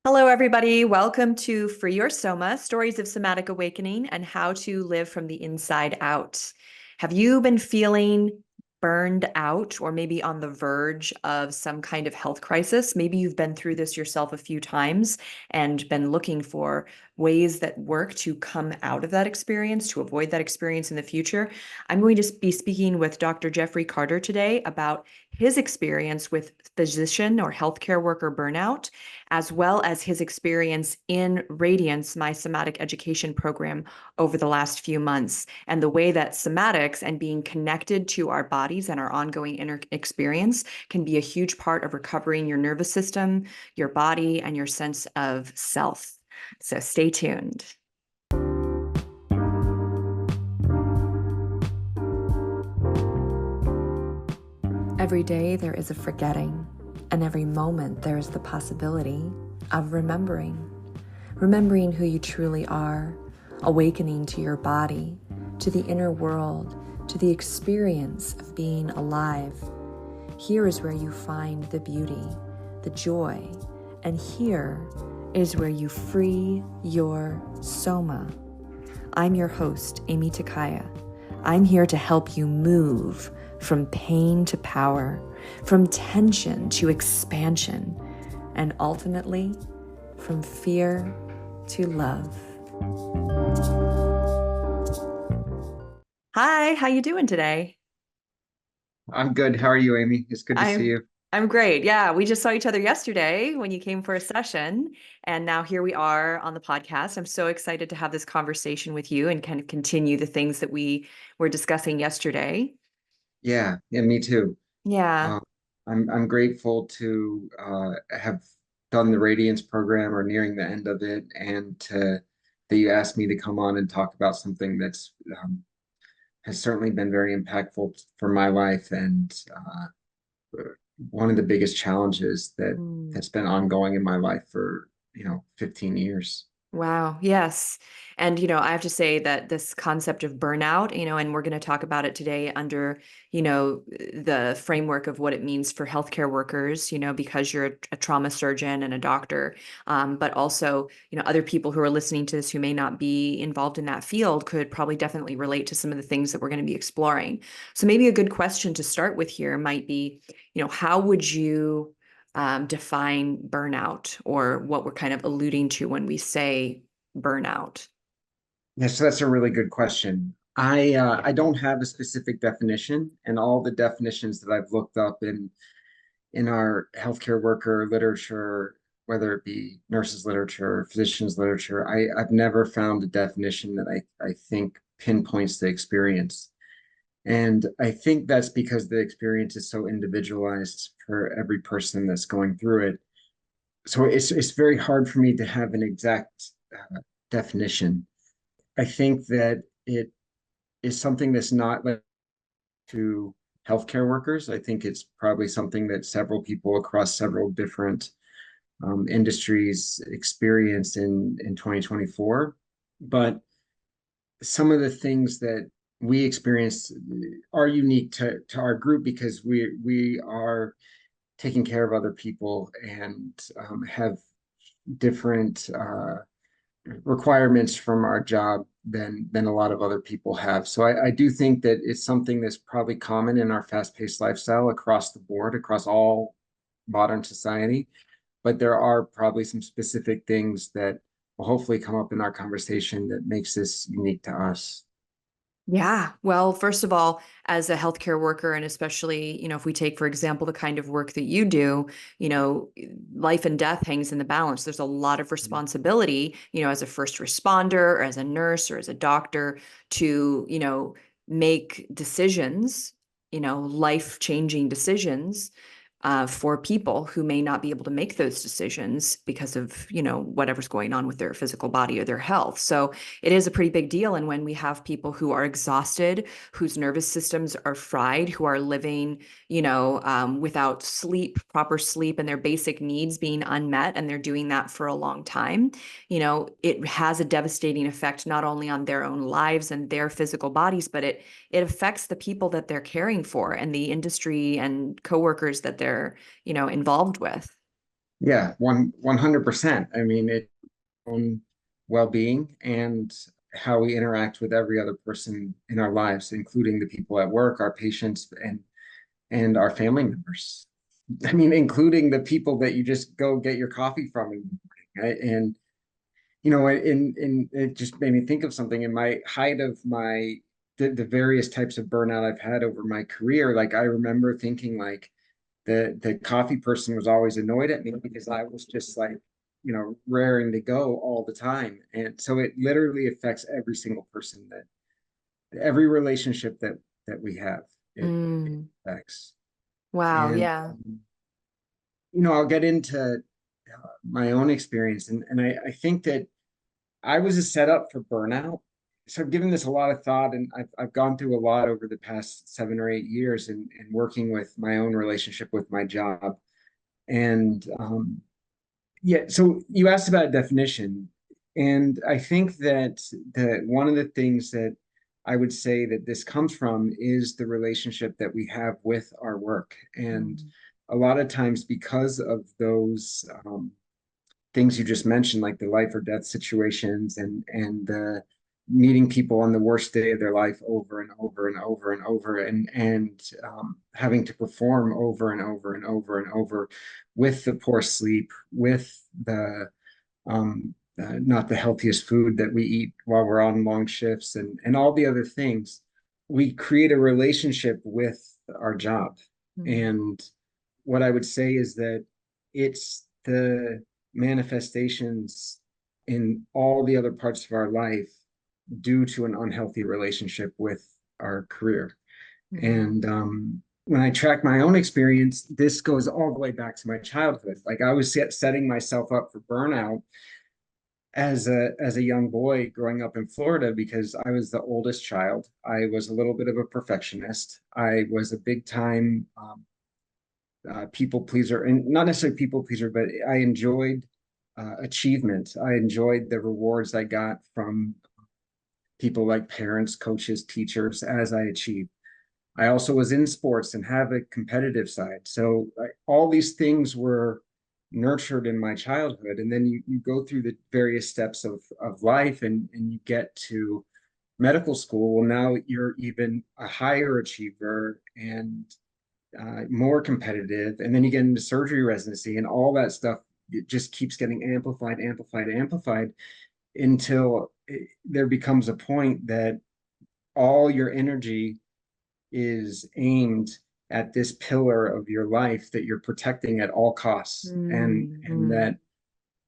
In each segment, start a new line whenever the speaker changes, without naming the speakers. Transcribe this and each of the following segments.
Hello, everybody. Welcome to Free Your Soma, Stories of Somatic Awakening and How to Live from the Inside Out. Have you been feeling burned out or maybe on the verge of some kind of health crisis? Maybe you've been through this yourself a few times and been looking for ways that work to come out of that experience, to avoid that experience in the future. I'm going to be speaking with Dr. Jeffrey Carter today about his experience with physician or healthcare worker burnout, as well as his experience in Radiance, my somatic education program over the last few months, and the way that somatics and being connected to our bodies and our ongoing inner experience can be a huge part of recovering your nervous system, your body, and your sense of self. So stay tuned. Every day there is a forgetting, and every moment there is the possibility of remembering. Remembering who you truly are, awakening to your body, to the inner world, to the experience of being alive. Here is where you find the beauty, the joy, and here is where you free your soma. I'm your host, Amy Takaya. I'm here to help you move from pain to power, from tension to expansion, and ultimately from fear to love. Hi, how you doing today?
I'm good. How are you, Amy? It's good to see
I'm
you.
I'm great. Yeah, we just saw each other yesterday when you came for a session, and now here we are on the podcast. I'm so excited to have this conversation with you and kind of continue the things that we were discussing yesterday.
Yeah, me too.
Yeah.
Um, I'm grateful to have done the Radiance program or nearing the end of it, and that you asked me to come on and talk about something that's has certainly been very impactful for my life and one of the biggest challenges
Mm.
that's been ongoing in my life for 15 years.
Wow. Yes. And, I have to say that this concept of burnout, and we're going to talk about it today under, the framework of what it means for healthcare workers, because you're a trauma surgeon and a doctor. But also, other people who are listening to this who may not be involved in that field could probably definitely relate to some of the things that we're going to be exploring. So maybe a good question to start with here might be, how would you define burnout or what we're kind of alluding to when we say burnout?
Yeah, so that's a really good question. I don't have a specific definition, and all the definitions that I've looked up in our healthcare worker literature, whether it be nurses literature, physicians literature, I've never found a definition that I think pinpoints the experience. And I think that's because the experience is so individualized for every person that's going through it. So it's very hard for me to have an exact definition. I think that it is something that's not like to healthcare workers. I think it's probably something that several people across several different industries experienced in 2024. But some of the things that we experienced are unique to our group because we are taking care of other people and have different requirements from our job than a lot of other people have. So I do think that it's something that's probably common in our fast-paced lifestyle across the board, across all modern society. But there are probably some specific things that will hopefully come up in our conversation that makes this unique to us.
Yeah. Well, first of all, as a healthcare worker, and especially, if we take, for example, the kind of work that you do, you know, life and death hangs in the balance. There's a lot of responsibility, as a first responder or as a nurse or as a doctor to, make decisions, life-changing decisions for people who may not be able to make those decisions because of, whatever's going on with their physical body or their health. So it is a pretty big deal. And when we have people who are exhausted, whose nervous systems are fried, who are living, without sleep, proper sleep, and their basic needs being unmet, and they're doing that for a long time, it has a devastating effect not only on their own lives and their physical bodies, but it affects the people that they're caring for and the industry and coworkers that they're, involved with.
Yeah, 100%. I mean, it own well-being and how we interact with every other person in our lives, including the people at work, our patients, and our family members. I mean, including the people that you just go get your coffee from in the morning, right? And and it just made me think of something in my height of the various types of burnout I've had over my career. Like I remember thinking like the coffee person was always annoyed at me because I was just like, raring to go all the time. And so it literally affects every single person that every relationship that we have, it
Mm.
affects.
Wow.
And
Yeah.
I'll get into my own experience, and I think that I was a setup for burnout. So I've given this a lot of thought, and I've gone through a lot over the past 7 or 8 years in working with my own relationship with my job. And yeah, so you asked about definition, and I think that one of the things that I would say that this comes from is the relationship that we have with our work. And
Mm.
a lot of times, because of those things you just mentioned, like the life or death situations and the meeting people on the worst day of their life over and over and over and over and having to perform over and over and over and over with the poor sleep, with the not the healthiest food that we eat while we're on long shifts and all the other things, we create a relationship with our job.
Mm.
And what I would say is that it's the manifestations in all the other parts of our life due to an unhealthy relationship with our career.
Mm.
And when I track my own experience, this goes all the way back to my childhood. Like I was setting myself up for burnout as a young boy growing up in Florida because I was the oldest child. I was a little bit of a perfectionist. I was a big time people pleaser, and not necessarily people pleaser, but I enjoyed achievement. I enjoyed the rewards I got from people like parents, coaches, teachers as I achieved. I also was in sports and have a competitive side. So all these things were nurtured in my childhood. And then you go through the various steps of life and you get to medical school. Well, now you're even a higher achiever and more competitive. And then you get into surgery residency and all that stuff. It just keeps getting amplified, amplified, amplified until there becomes a point that all your energy is aimed at this pillar of your life that you're protecting at all costs,
Mm.
and
Mm.
that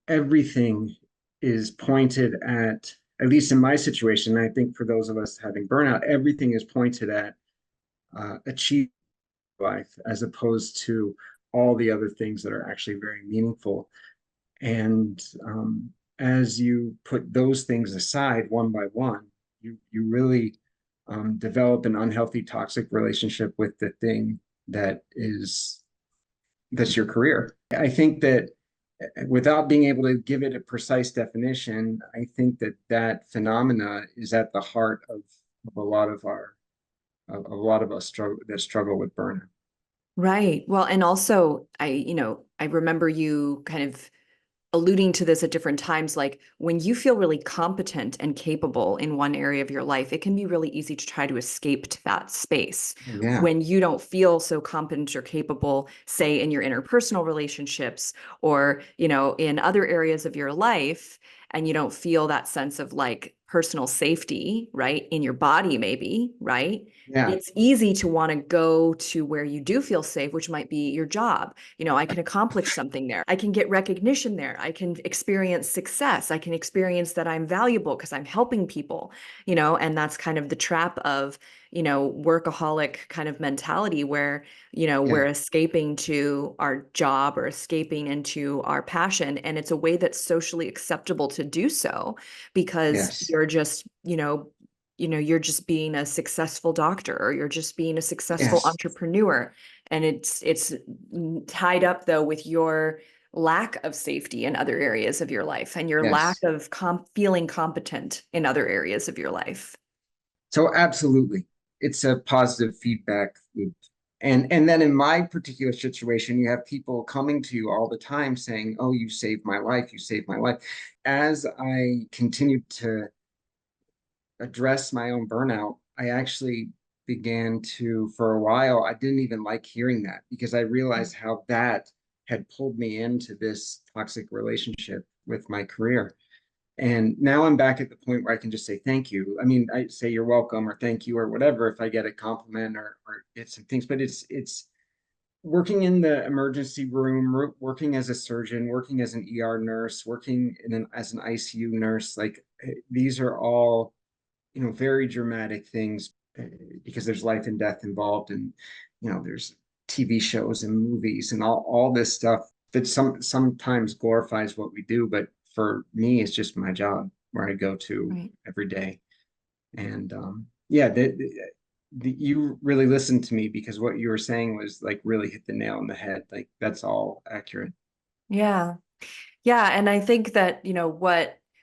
everything is pointed at least in my situation, I think for those of us having burnout, everything is pointed at achieving life as opposed to all the other things that are actually very meaningful. And as you put those things aside one by one, you really develop an unhealthy, toxic relationship with the thing that's your career. I think that without being able to give it a precise definition, I think that that phenomena is at the heart of a lot of a lot of us struggle with burnout.
Right. Well, and also I remember you kind of alluding to this at different times, like when you feel really competent and capable in one area of your life, it can be really easy to try to escape to that space.
Yeah,
When you don't feel so competent or capable, say in your interpersonal relationships or, in other areas of your life, and you don't feel that sense of like personal safety, right, in your body, maybe, right?
yeah,
It's easy to want to go to where you do feel safe, which might be your job. I can accomplish something there. I can get recognition there. I can experience success. I can experience that I'm valuable because I'm helping people, and that's kind of the trap of, workaholic kind of mentality where, we're
yeah,
escaping to our job or escaping into our passion. And it's a way that's socially acceptable to do so because
yes,
you're just, you're just being a successful doctor or you're just being a successful
yes,
entrepreneur. And it's tied up though with your lack of safety in other areas of your life and your lack
yes.
of feeling competent in other areas of your life.
So absolutely, it's a positive feedback loop. And then in my particular situation, you have people coming to you all the time saying, "Oh, you saved my life, you saved my life." As I continued to address my own burnout, I actually began to, for a while, I didn't even like hearing that because I realized how that had pulled me into this toxic relationship with my career. And now I'm back at the point where I can just say thank you. I mean, I say you're welcome or thank you or whatever if I get a compliment or get some things, but it's working in the emergency room, working as a surgeon, working as an ER nurse, working as an ICU nurse. Like these are all, very dramatic things because there's life and death involved, and there's TV shows and movies and all this stuff that sometimes glorifies what we do, but for me, it's just my job where I go to
Right.
every day. And yeah, you really listened to me because what you were saying was like really hit the nail on the head. Like that's all accurate.
Yeah. Yeah, and I think that,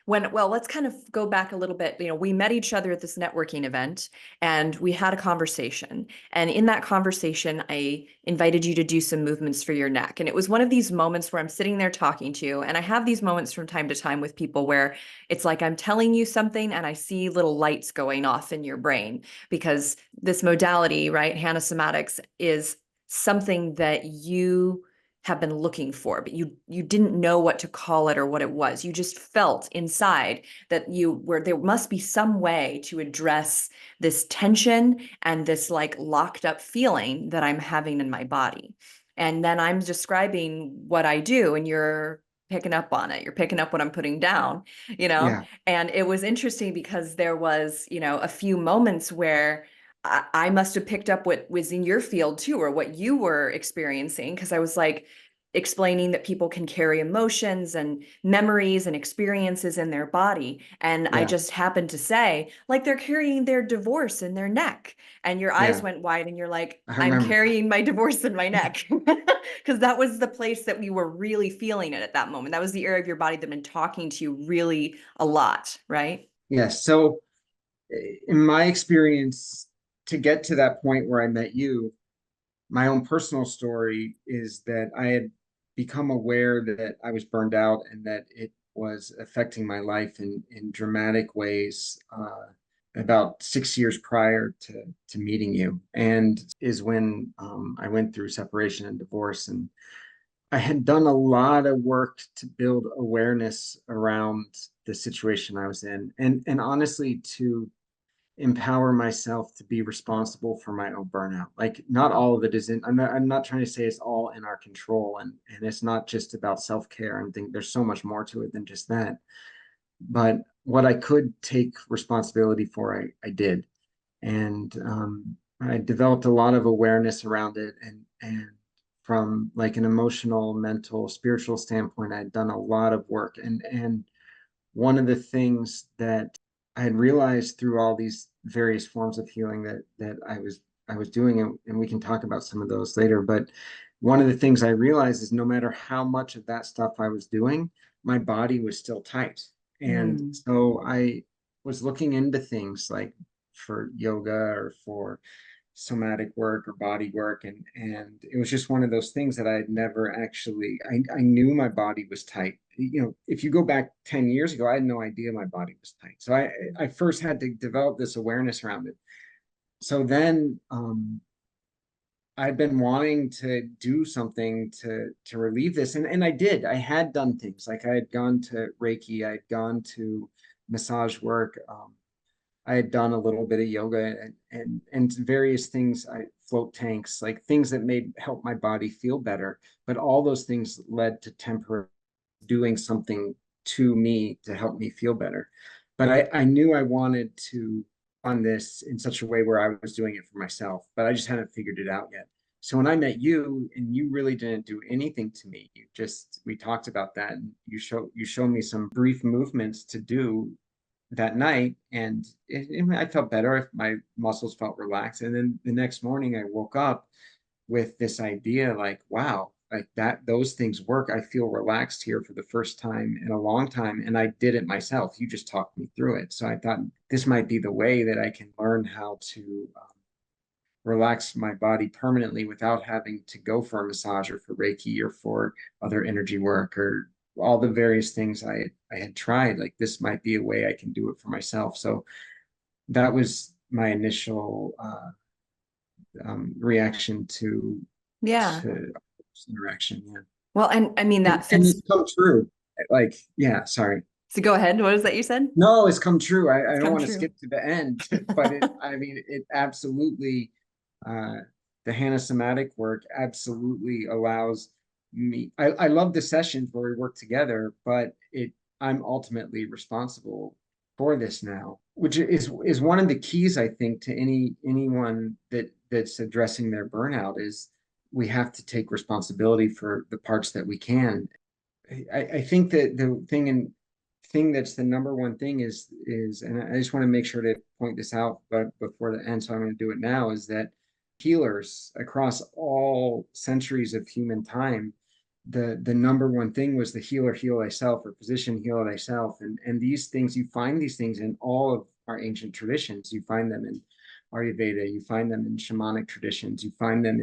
well, let's kind of go back a little bit. We met each other at this networking event and we had a conversation. And in that conversation, I invited you to do some movements for your neck. And it was one of these moments where I'm sitting there talking to you. And I have these moments from time to time with people where it's like I'm telling you something and I see little lights going off in your brain because this modality, right, Hannah Somatics, is something that you have been looking for, but you didn't know what to call it or what it was. You just felt inside that you were there must be some way to address this tension and this like locked up feeling that I'm having in my body. And then I'm describing what I do, and you're picking up on it. You're picking up what I'm putting down, you know?
Yeah,
And it was interesting because there was, a few moments where I must have picked up what was in your field too, or what you were experiencing, because I was like explaining that people can carry emotions and memories and experiences in their body. And I
yeah,
just happened to say, like, they're carrying their divorce in their neck. And your eyes
yeah.
went wide, and you're like,
I
I'm
remember.
carrying my divorce in my neck. Because that was the place that we were really feeling it at that moment. That was the area of your body that had been talking to you really a lot, right?
Yes. So in my experience, to get to that point where I met you, my own personal story is that I had become aware that I was burned out and that it was affecting my life in dramatic ways about 6 years prior to meeting you. And is when I went through separation and divorce. And I had done a lot of work to build awareness around the situation I was in. And honestly, to empower myself to be responsible for my own burnout. Like not all of it is in, I'm not trying to say it's all in our control, and it's not just about self-care. I think there's so much more to it than just that. But what I could take responsibility for, I did. And I developed a lot of awareness around it, and from like an emotional, mental, spiritual standpoint, I'd done a lot of work. And one of the things that I had realized through all these various forms of healing that I was doing, and we can talk about some of those later, but one of the things I realized is no matter how much of that stuff I was doing, my body was still tight. And
Mm.
so I was looking into things like for yoga or for somatic work or body work, and it was just one of those things that I had never actually I knew my body was tight. If you go back 10 years ago, I had no idea my body was tight. So I first had to develop this awareness around it. So then I'd been wanting to do something to relieve this, and I did. I had done things like I had gone to Reiki, I had gone to massage work. I had done a little bit of yoga and various things. I float tanks, like things that made help my body feel better. But all those things led to temporary doing something to me to help me feel better. But I knew I wanted to on this in such a way where I was doing it for myself, but I just hadn't figured it out yet. So when I met you and you really didn't do anything to me, we talked about that, and you showed me some brief movements to do that night, and I felt better. My muscles felt relaxed, and then the next morning I woke up with this idea like, wow, like that those things work. I feel relaxed here for the first time in a long time, and I did it myself. You just talked me through it. So I thought this might be the way that I can learn how to relax my body permanently without having to go for a massage or for Reiki or for other energy work or all the various things I had tried. Like this might be a way I can do it for myself. So that was my initial reaction
Yeah.
to interaction. Yeah,
Well, and I mean, that
and
fits.
it's come true. Like, yeah, sorry.
So go ahead. What is that you said?
No, it's come true. I
It's
don't
come
want to
true.
skip to the end, but I mean, it absolutely, uh, the Hannah Somatic work absolutely allows me. I love the sessions where we work together, but I'm ultimately responsible for this now, which is one of the keys, I think, to anyone that's addressing their burnout is we have to take responsibility for the parts that we can. I think that the thing that's the number one thing is and I just want to make sure to point this out but before the end, so I'm going to do it now, is that healers across all centuries of human time, the number one thing was the heal thyself, or physician heal thyself. And these things, you find these things in all of our ancient traditions. You find them in Ayurveda, you find them in shamanic traditions, you find them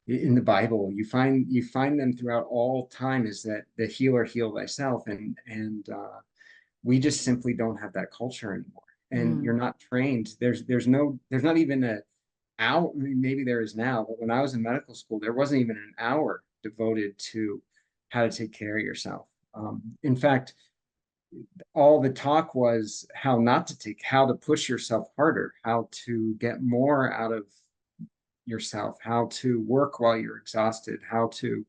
in the Bible. You find them throughout all time, is that the healer heal thyself, and we just simply don't have that culture anymore. And you're
Mm,
not trained. There's not even a hour. I mean, maybe there is now, but when I was in medical school, there wasn't even an hour devoted to how to take care of yourself. In fact, all the talk was how to push yourself harder, how to get more out of yourself, how to work while you're exhausted, how to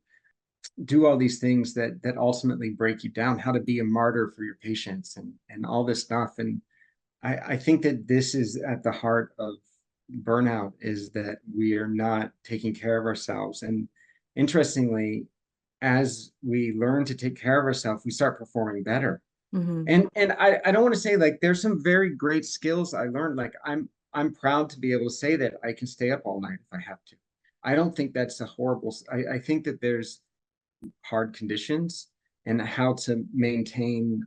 do all these things that ultimately break you down, how to be a martyr for your patients, and all this stuff. And I think that this is at the heart of burnout, is that we are not taking care of ourselves. And interestingly, as we learn to take care of ourselves, we start performing better.
hmm.
And I don't want to say, like, there's some very great skills I learned. Like, I'm proud to be able to say that I can stay up all night if I have to. I don't think that's a horrible. I think that there's hard conditions and how to maintain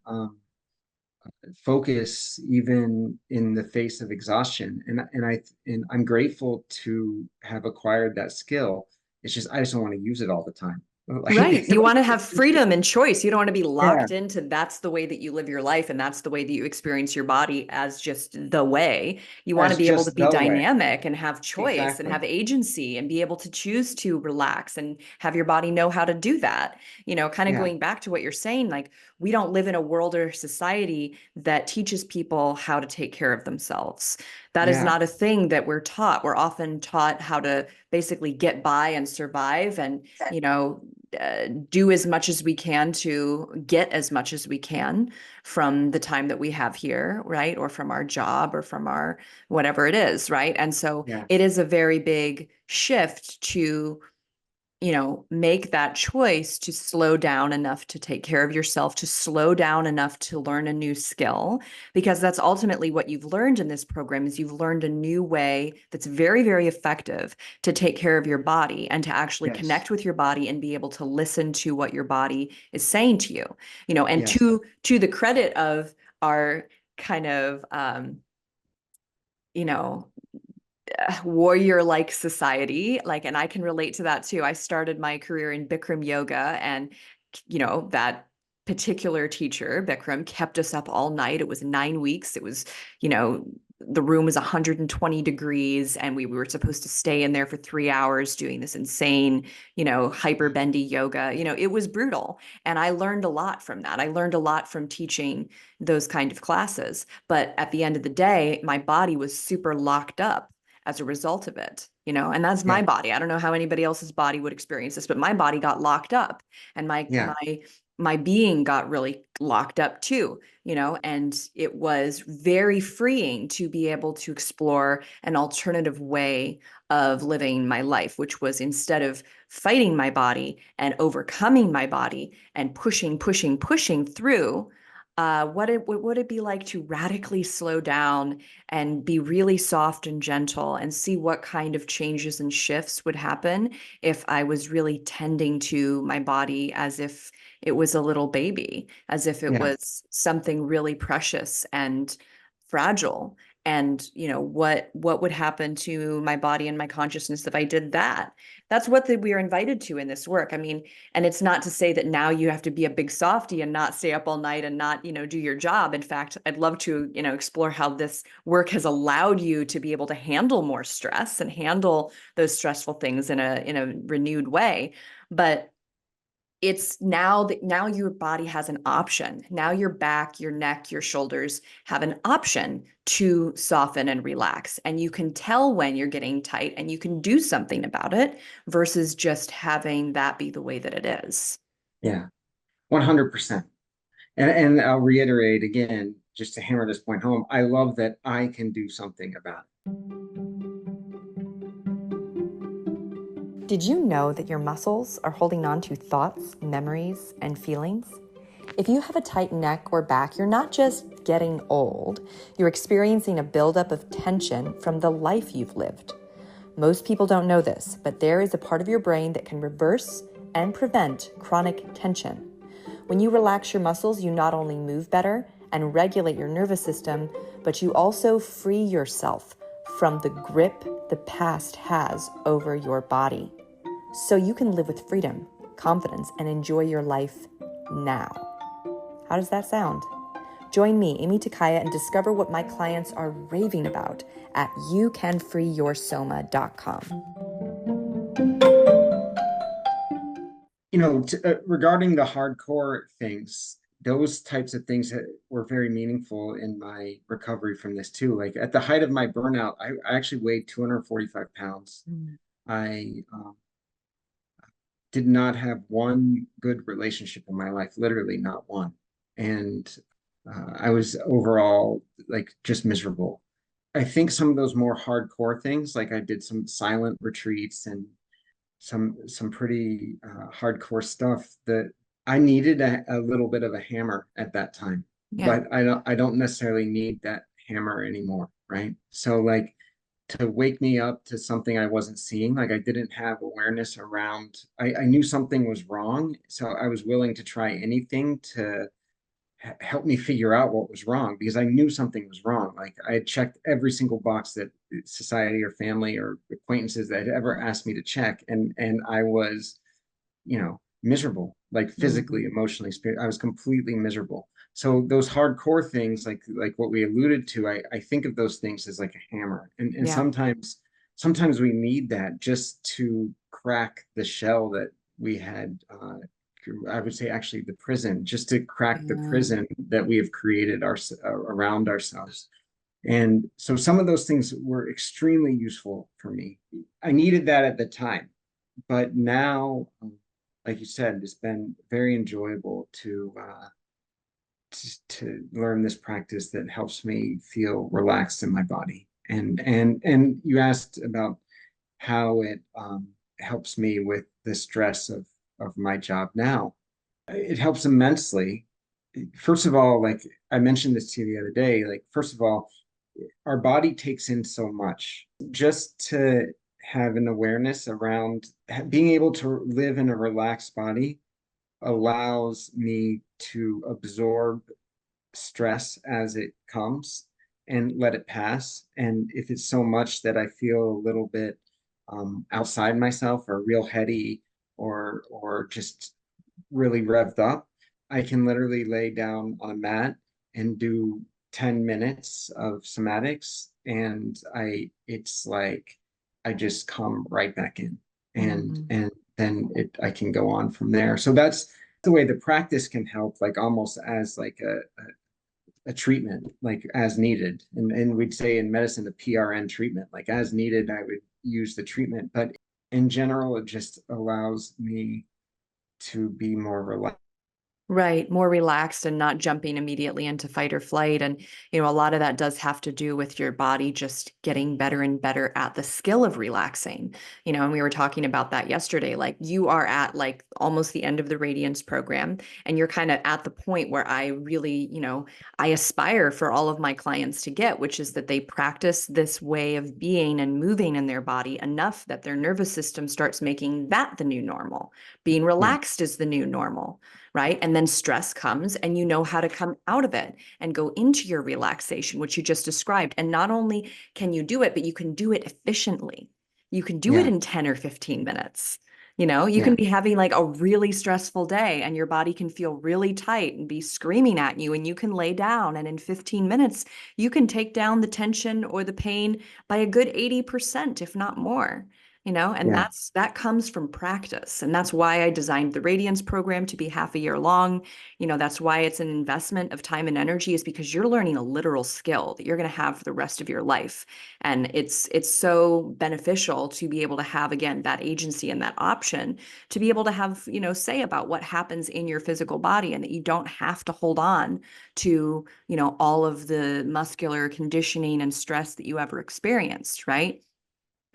focus even in the face of exhaustion. And I'm grateful to have acquired that skill. It's just I just don't want to use it all the time.
Right.
Like,
You want to have freedom and choice. You don't want to be
yeah,
locked into that's the way that you live your life and that's the way that you experience your body as just the way. You want to
that's
be able to
just
be
the way.
dynamic and have choice and
Exactly.
have agency and be able to choose to relax and have your body know how to do that. Kind of
Yeah,
going back to what you're saying, like we don't live in a world or society that teaches people how to take care of themselves. That is
yeah,
not a thing that we're taught. We're often taught how to basically get by and survive and, do as much as we can to get as much as we can from the time that we have here, right? Or from our job or from our whatever it is, right? And so
yeah,
it is a very big shift to make that choice to slow down enough to take care of yourself, to slow down enough to learn a new skill, because that's ultimately what you've learned in this program is you've learned a new way that's very, very effective to take care of your body and to actually
yes,
connect with your body and be able to listen to what your body is saying to you. And
yes,
to the credit of our kind of you know warrior like society, like, and I can relate to that too. I started my career in Bikram yoga, and that particular teacher Bikram kept us up all night. It was 9 weeks. It was, you know the room was 120 degrees and we were supposed to stay in there for 3 hours doing this insane, hyper bendy yoga. It was brutal, and I learned a lot from that. I learned a lot from teaching those kind of classes, but at the end of the day my body was super locked up as a result of it, and that's my
yeah,
body. I don't know how anybody else's body would experience this, but my body got locked up, and my
yeah,
my my being got really locked up too, and it was very freeing to be able to explore an alternative way of living my life, which was instead of fighting my body and overcoming my body and pushing, pushing, pushing through, what would it be like to radically slow down and be really soft and gentle and see what kind of changes and shifts would happen if I was really tending to my body as if it was a little baby, as if it
yeah,
was something really precious and fragile. And what would happen to my body and my consciousness if I did that? That's what we are invited to in this work. I mean, and it's not to say that now you have to be a big softie and not stay up all night and not do your job. In fact, I'd love to explore how this work has allowed you to be able to handle more stress and handle those stressful things in a renewed way. But it's now that now your body has an option. Now your back, your neck, your shoulders have an option to soften and relax. And you can tell when you're getting tight and you can do something about it versus just having that be the way that it is.
Yeah, 100%. And I'll reiterate again, just to hammer this point home, I love that I can do something about
Did you know that your muscles are holding on to thoughts, memories, and feelings? If you have a tight neck or back, you're not just getting old, you're experiencing a buildup of tension from the life you've lived. Most people don't know this, but there is a part of your brain that can reverse and prevent chronic tension. When you relax your muscles, you not only move better and regulate your nervous system, but you also free yourself from the grip the past has over your body. So you can live with freedom, confidence, and enjoy your life now. How does that sound? Join me, Amy Takaya, and discover what my clients are raving about at youcanfreeyoursoma.com.
Regarding the hardcore things, those types of things that were very meaningful in my recovery from this too. Like at the height of my burnout, I actually weighed 245 pounds. I did not have one good relationship in my life, literally not one. And I was overall like just miserable. I think some of those more hardcore things, like I did some silent retreats and some pretty hardcore stuff that I needed a little bit of a hammer at that time,
Yeah.
but I don't necessarily need that hammer anymore, right? So like to wake me up to something I wasn't seeing, like I didn't have awareness around, I knew something was wrong, so I was willing to try anything to help me figure out what was wrong because I knew something was wrong. Like I had checked every single box that society or family or acquaintances that had ever asked me to check, and I was, miserable, like physically, emotionally, I was completely miserable. So those hardcore things, like what we alluded to, I think of those things as like a hammer, and
Yeah.
sometimes we need that just to crack the shell that we had. I would say actually the prison, just to crack the
Yeah.
prison that we have created around ourselves. And so some of those things were extremely useful for me. I needed that at the time, but now, like you said, it's been very enjoyable to learn this practice that helps me feel relaxed in my body. And you asked about how it helps me with the stress of my job now. It helps immensely. First of all, like I mentioned this to you the other day, like first of all, our body takes in so much. Just to have an awareness around being able to live in a relaxed body allows me to absorb stress as it comes and let it pass. And if it's so much that I feel a little bit outside myself or real heady or just really revved up, I can literally lay down on a mat and do 10 minutes of somatics and it's like I just come right back in and then I can go on from there. So that's the way the practice can help, like almost as like a treatment, like as needed. And we'd say in medicine, the PRN treatment, like as needed, I would use the treatment. But in general, it just allows me to be more relaxed.
Right, more relaxed and not jumping immediately into fight or flight. And, a lot of that does have to do with your body just getting better and better at the skill of relaxing. And we were talking about that yesterday. Like you are at like almost the end of the Radiance program, and you're kind of at the point where I really, I aspire for all of my clients to get, which is that they practice this way of being and moving in their body enough that their nervous system starts making that the new normal. Being
Yeah.
relaxed is the new normal. right? And then stress comes and you know how to come out of it and go into your relaxation, which you just described. And not only can you do it, but you can do it efficiently. You can do it
Yeah.
in 10 or 15 minutes. You know, you can
Yeah.
be having like a really stressful day and your body can feel really tight and be screaming at you, and you can lay down. And in 15 minutes, you can take down the tension or the pain by a good 80%, if not more. And
Yeah.
that comes from practice. And that's why I designed the Radiance program to be half a year long. That's why it's an investment of time and energy, is because you're learning a literal skill that you're going to have for the rest of your life. And it's so beneficial to be able to have, again, that agency and that option to be able to have, say about what happens in your physical body, and that you don't have to hold on to, all of the muscular conditioning and stress that you ever experienced, right?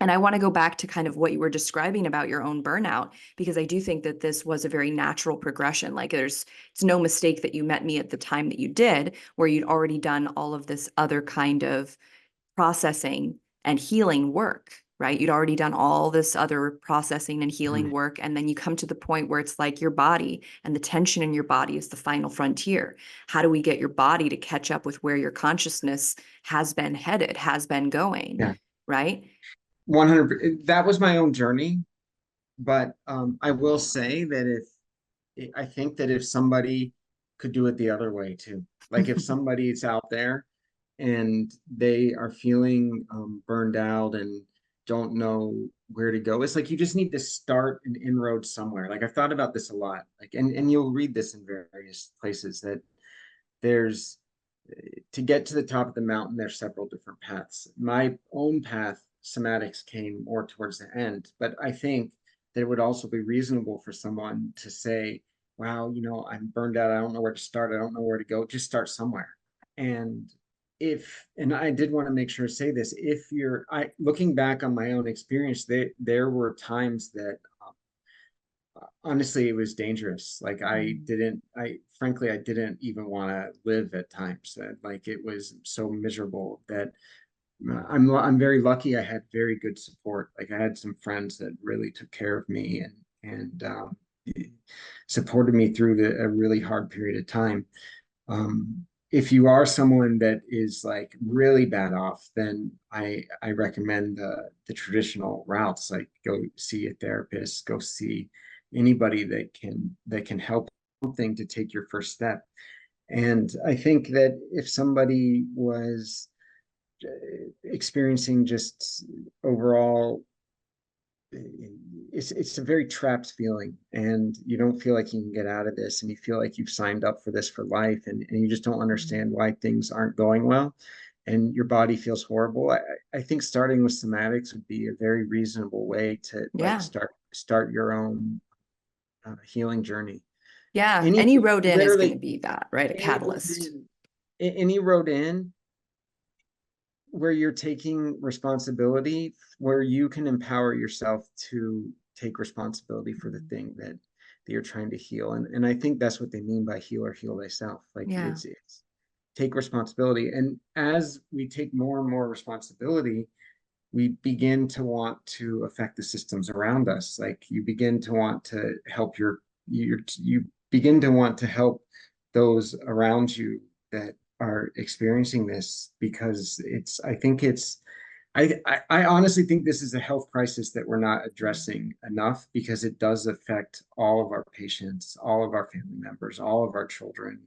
And I want to go back to kind of what you were describing about your own burnout, because I do think that this was a very natural progression. Like it's no mistake that you met me at the time that you did, where you'd already done all of this other kind of processing and healing work, right? You'd already done all this other processing and healing
Mhm.
work. And then you come to the point where it's like your body and the tension in your body is the final frontier. How do we get your body to catch up with where your consciousness has been headed, has been going,
Yeah.
right?
100. That was my own journey, but I will say that I think that if somebody could do it the other way too, like if somebody's out there and they are feeling burned out and don't know where to go, it's like you just need to start an inroad somewhere. Like I've thought about this a lot, like, and you'll read this in various places, that there's to get to the top of the mountain, there's several different paths. My own path, somatics, came more towards the end, but I think that it would also be reasonable for someone to say, wow, I'm burned out. I don't know where to start. I don't know where to go. Just start somewhere. And and I did want to make sure to say this, if looking back on my own experience, there were times that honestly, it was dangerous. Like
Mm.
frankly, I didn't even want to live at times. Like it was so miserable that I'm very lucky. I had very good support. Like I had some friends that really took care of me and supported me through a really hard period of time. If you are someone that is like really bad off, then I recommend the traditional routes, like go see a therapist, go see anybody that can help something to take your first step. And I think that if somebody was experiencing just overall, it's a very trapped feeling, and you don't feel like you can get out of this, and you feel like you've signed up for this for life, and you just don't understand why things aren't going well, and your body feels horrible. I think starting with somatics would be a very reasonable way to like
Yeah.
start your own healing journey.
Yeah.
Any
Any road in is going to
Literally
be that, right? A
any road
catalyst.
in, any road in where you're taking responsibility, where you can empower yourself to take responsibility for the thing that you're trying to heal. And I think that's what they mean by heal or heal thyself. Like
Yeah.
it's take responsibility. And as we take more and more responsibility, we begin to want to affect the systems around us. Like you begin to want to help you begin to want to help those around you that are experiencing this, because I think I honestly think this is a health crisis that we're not addressing enough, because it does affect all of our patients, all of our family members, all of our children.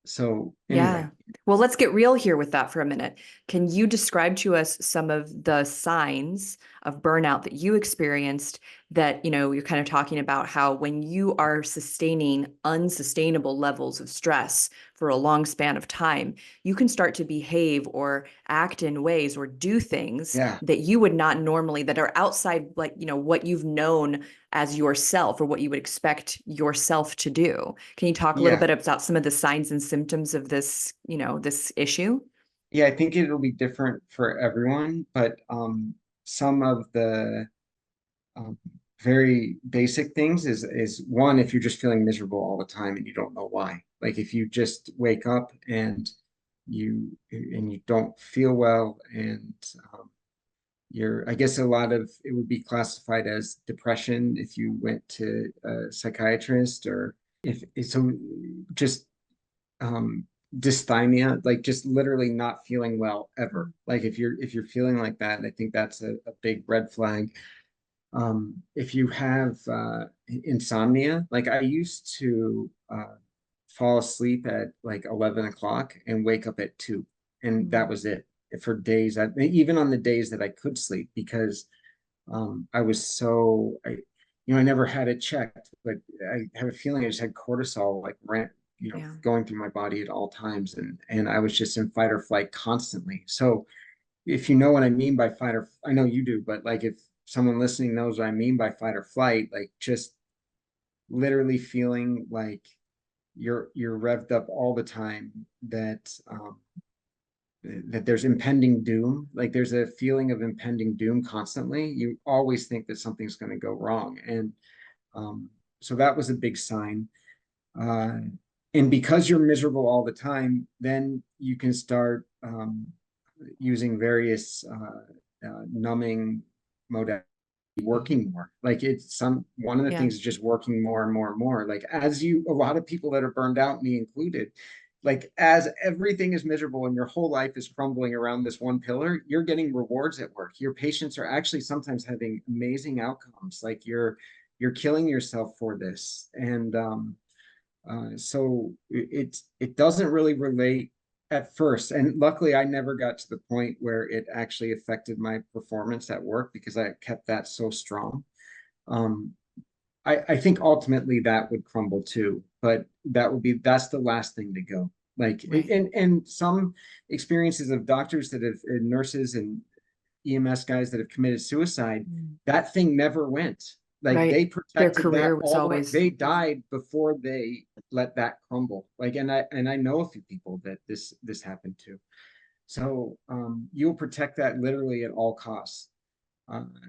So anyway,
Yeah. Well, let's get real here with that for a minute. Can you describe to us some of the signs of burnout that you experienced, that, you're kind of talking about how when you are sustaining unsustainable levels of stress for a long span of time, you can start to behave or act in ways or do things
yeah,
that you would not normally, that are outside, like, what you've known as yourself, or what you would expect yourself to do. Can you talk a little
yeah.
bit about some of the signs and symptoms of this, this issue?
Yeah, I think it'll be different for everyone, but some of the um, very basic things is one, if you're just feeling miserable all the time and you don't know why. Like if you just wake up and you don't feel well, and I guess a lot of it would be classified as depression if you went to a psychiatrist, or if so just dysthymia, like just literally not feeling well ever. Like if you're feeling like that, I think that's a big red flag. If you have insomnia, like I used to fall asleep at like 11 o'clock and wake up at 2, and that
Mm.
was it for days. Even on the days that I could sleep, because I was so I never had it checked, but I have a feeling I just had cortisol like ran,
Yeah.
going through my body at all times, and I was just in fight or flight constantly. So if you know what I mean by fight or, I know you do, but like if someone listening knows what I mean by fight or flight, like just literally feeling like you're revved up all the time, that there's impending doom, like there's a feeling of impending doom constantly. You always think that something's going to go wrong, and um, so that was a big sign. uh, and because you're miserable all the time, then you can start using various numbing modalities, working more. Like it's one of the
Yeah.
things is just working more and more and more. Like as you, a lot of people that are burned out, me included, like as everything is miserable and your whole life is crumbling around this one pillar, you're getting rewards at work. Your patients are actually sometimes having amazing outcomes. Like you're killing yourself for this. And so it doesn't really relate at first, and luckily I never got to the point where it actually affected my performance at work because I kept that so strong. um, I think ultimately that would crumble too, but that's the last thing to go. Like
Right.
and some experiences of doctors that have, and nurses and EMS guys that have committed suicide,
Mm.
that thing never went. Like they
Right. Their
protected that
career was
all the way.
always,
They died before they let that crumble. Like, and I know a few people that this happened to. So you'll protect that literally at all costs.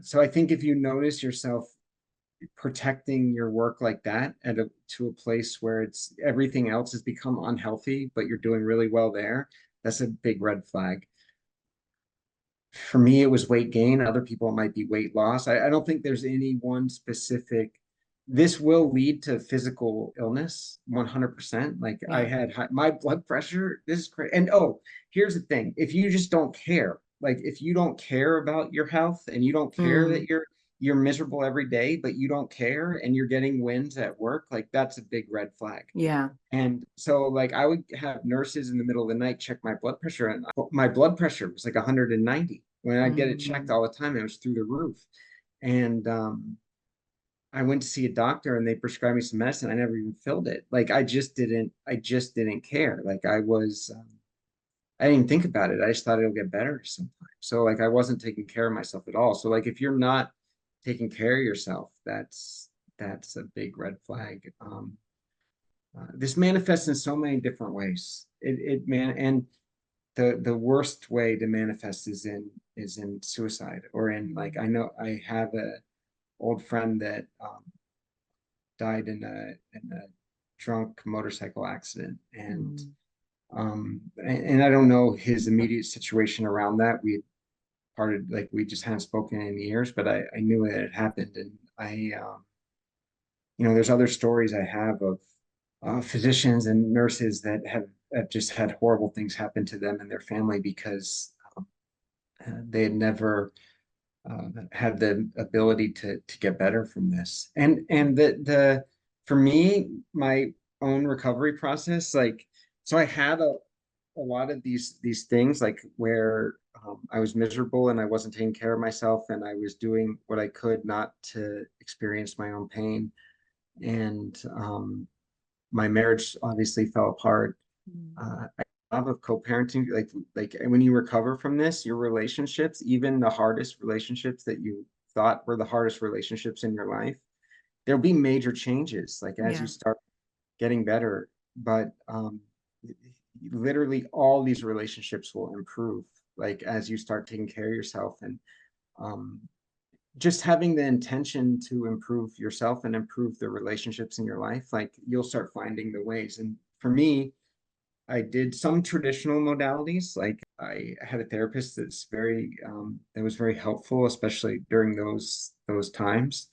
So I think if you notice yourself protecting your work like that to a place where it's everything else has become unhealthy, but you're doing really well there, that's a big red flag. For me, it was weight gain. Other people, it might be weight loss. I don't think there's any one specific. This will lead to physical illness 100%. Like I
yeah.
had my blood pressure. This is crazy. And oh, here's the thing. If you just don't care, like if you don't care about your health and you don't care that
Mm.
you're miserable every day, but you don't care and you're getting wins at work, like that's a big red flag.
Yeah.
And so like I would have nurses in the middle of the night check my blood pressure, and my blood pressure was like 190. When I get it checked
Mm.
all the time, it was through the roof. And I went to see a doctor and they prescribed me some medicine. I never even filled it. Like I just didn't care. Like I didn't even think about it. I just thought it'll get better sometime. So like I wasn't taking care of myself at all. So like if you're not taking care of yourself, that's a big red flag. This manifests in so many different ways. It man and the worst way to manifest is in suicide, or in, like,
Mm.
I know I have a old friend that died in a drunk motorcycle accident,
Mm.
and I don't know his immediate situation around that. We had parted, like we just hadn't spoken in years, but I knew it had happened, and there's other stories I have of physicians and nurses that have just had horrible things happen to them and their family because they had never had the ability to get better from this. And the for me, my own recovery process, like, so I had a lot of these things, like where I was miserable and I wasn't taking care of myself and I was doing what I could not to experience my own pain. And my marriage obviously fell apart.
Mm.
I love of co-parenting, like when you recover from this, your relationships, even the hardest relationships that you thought were the hardest relationships in your life, there'll be major changes, like as you
Yeah.
start getting better. But literally all these relationships will improve, like as you start taking care of yourself, and um, just having the intention to improve yourself and improve the relationships in your life, like you'll start finding the ways. And for me, I did some traditional modalities. Like I had a therapist that was very helpful, especially during those times.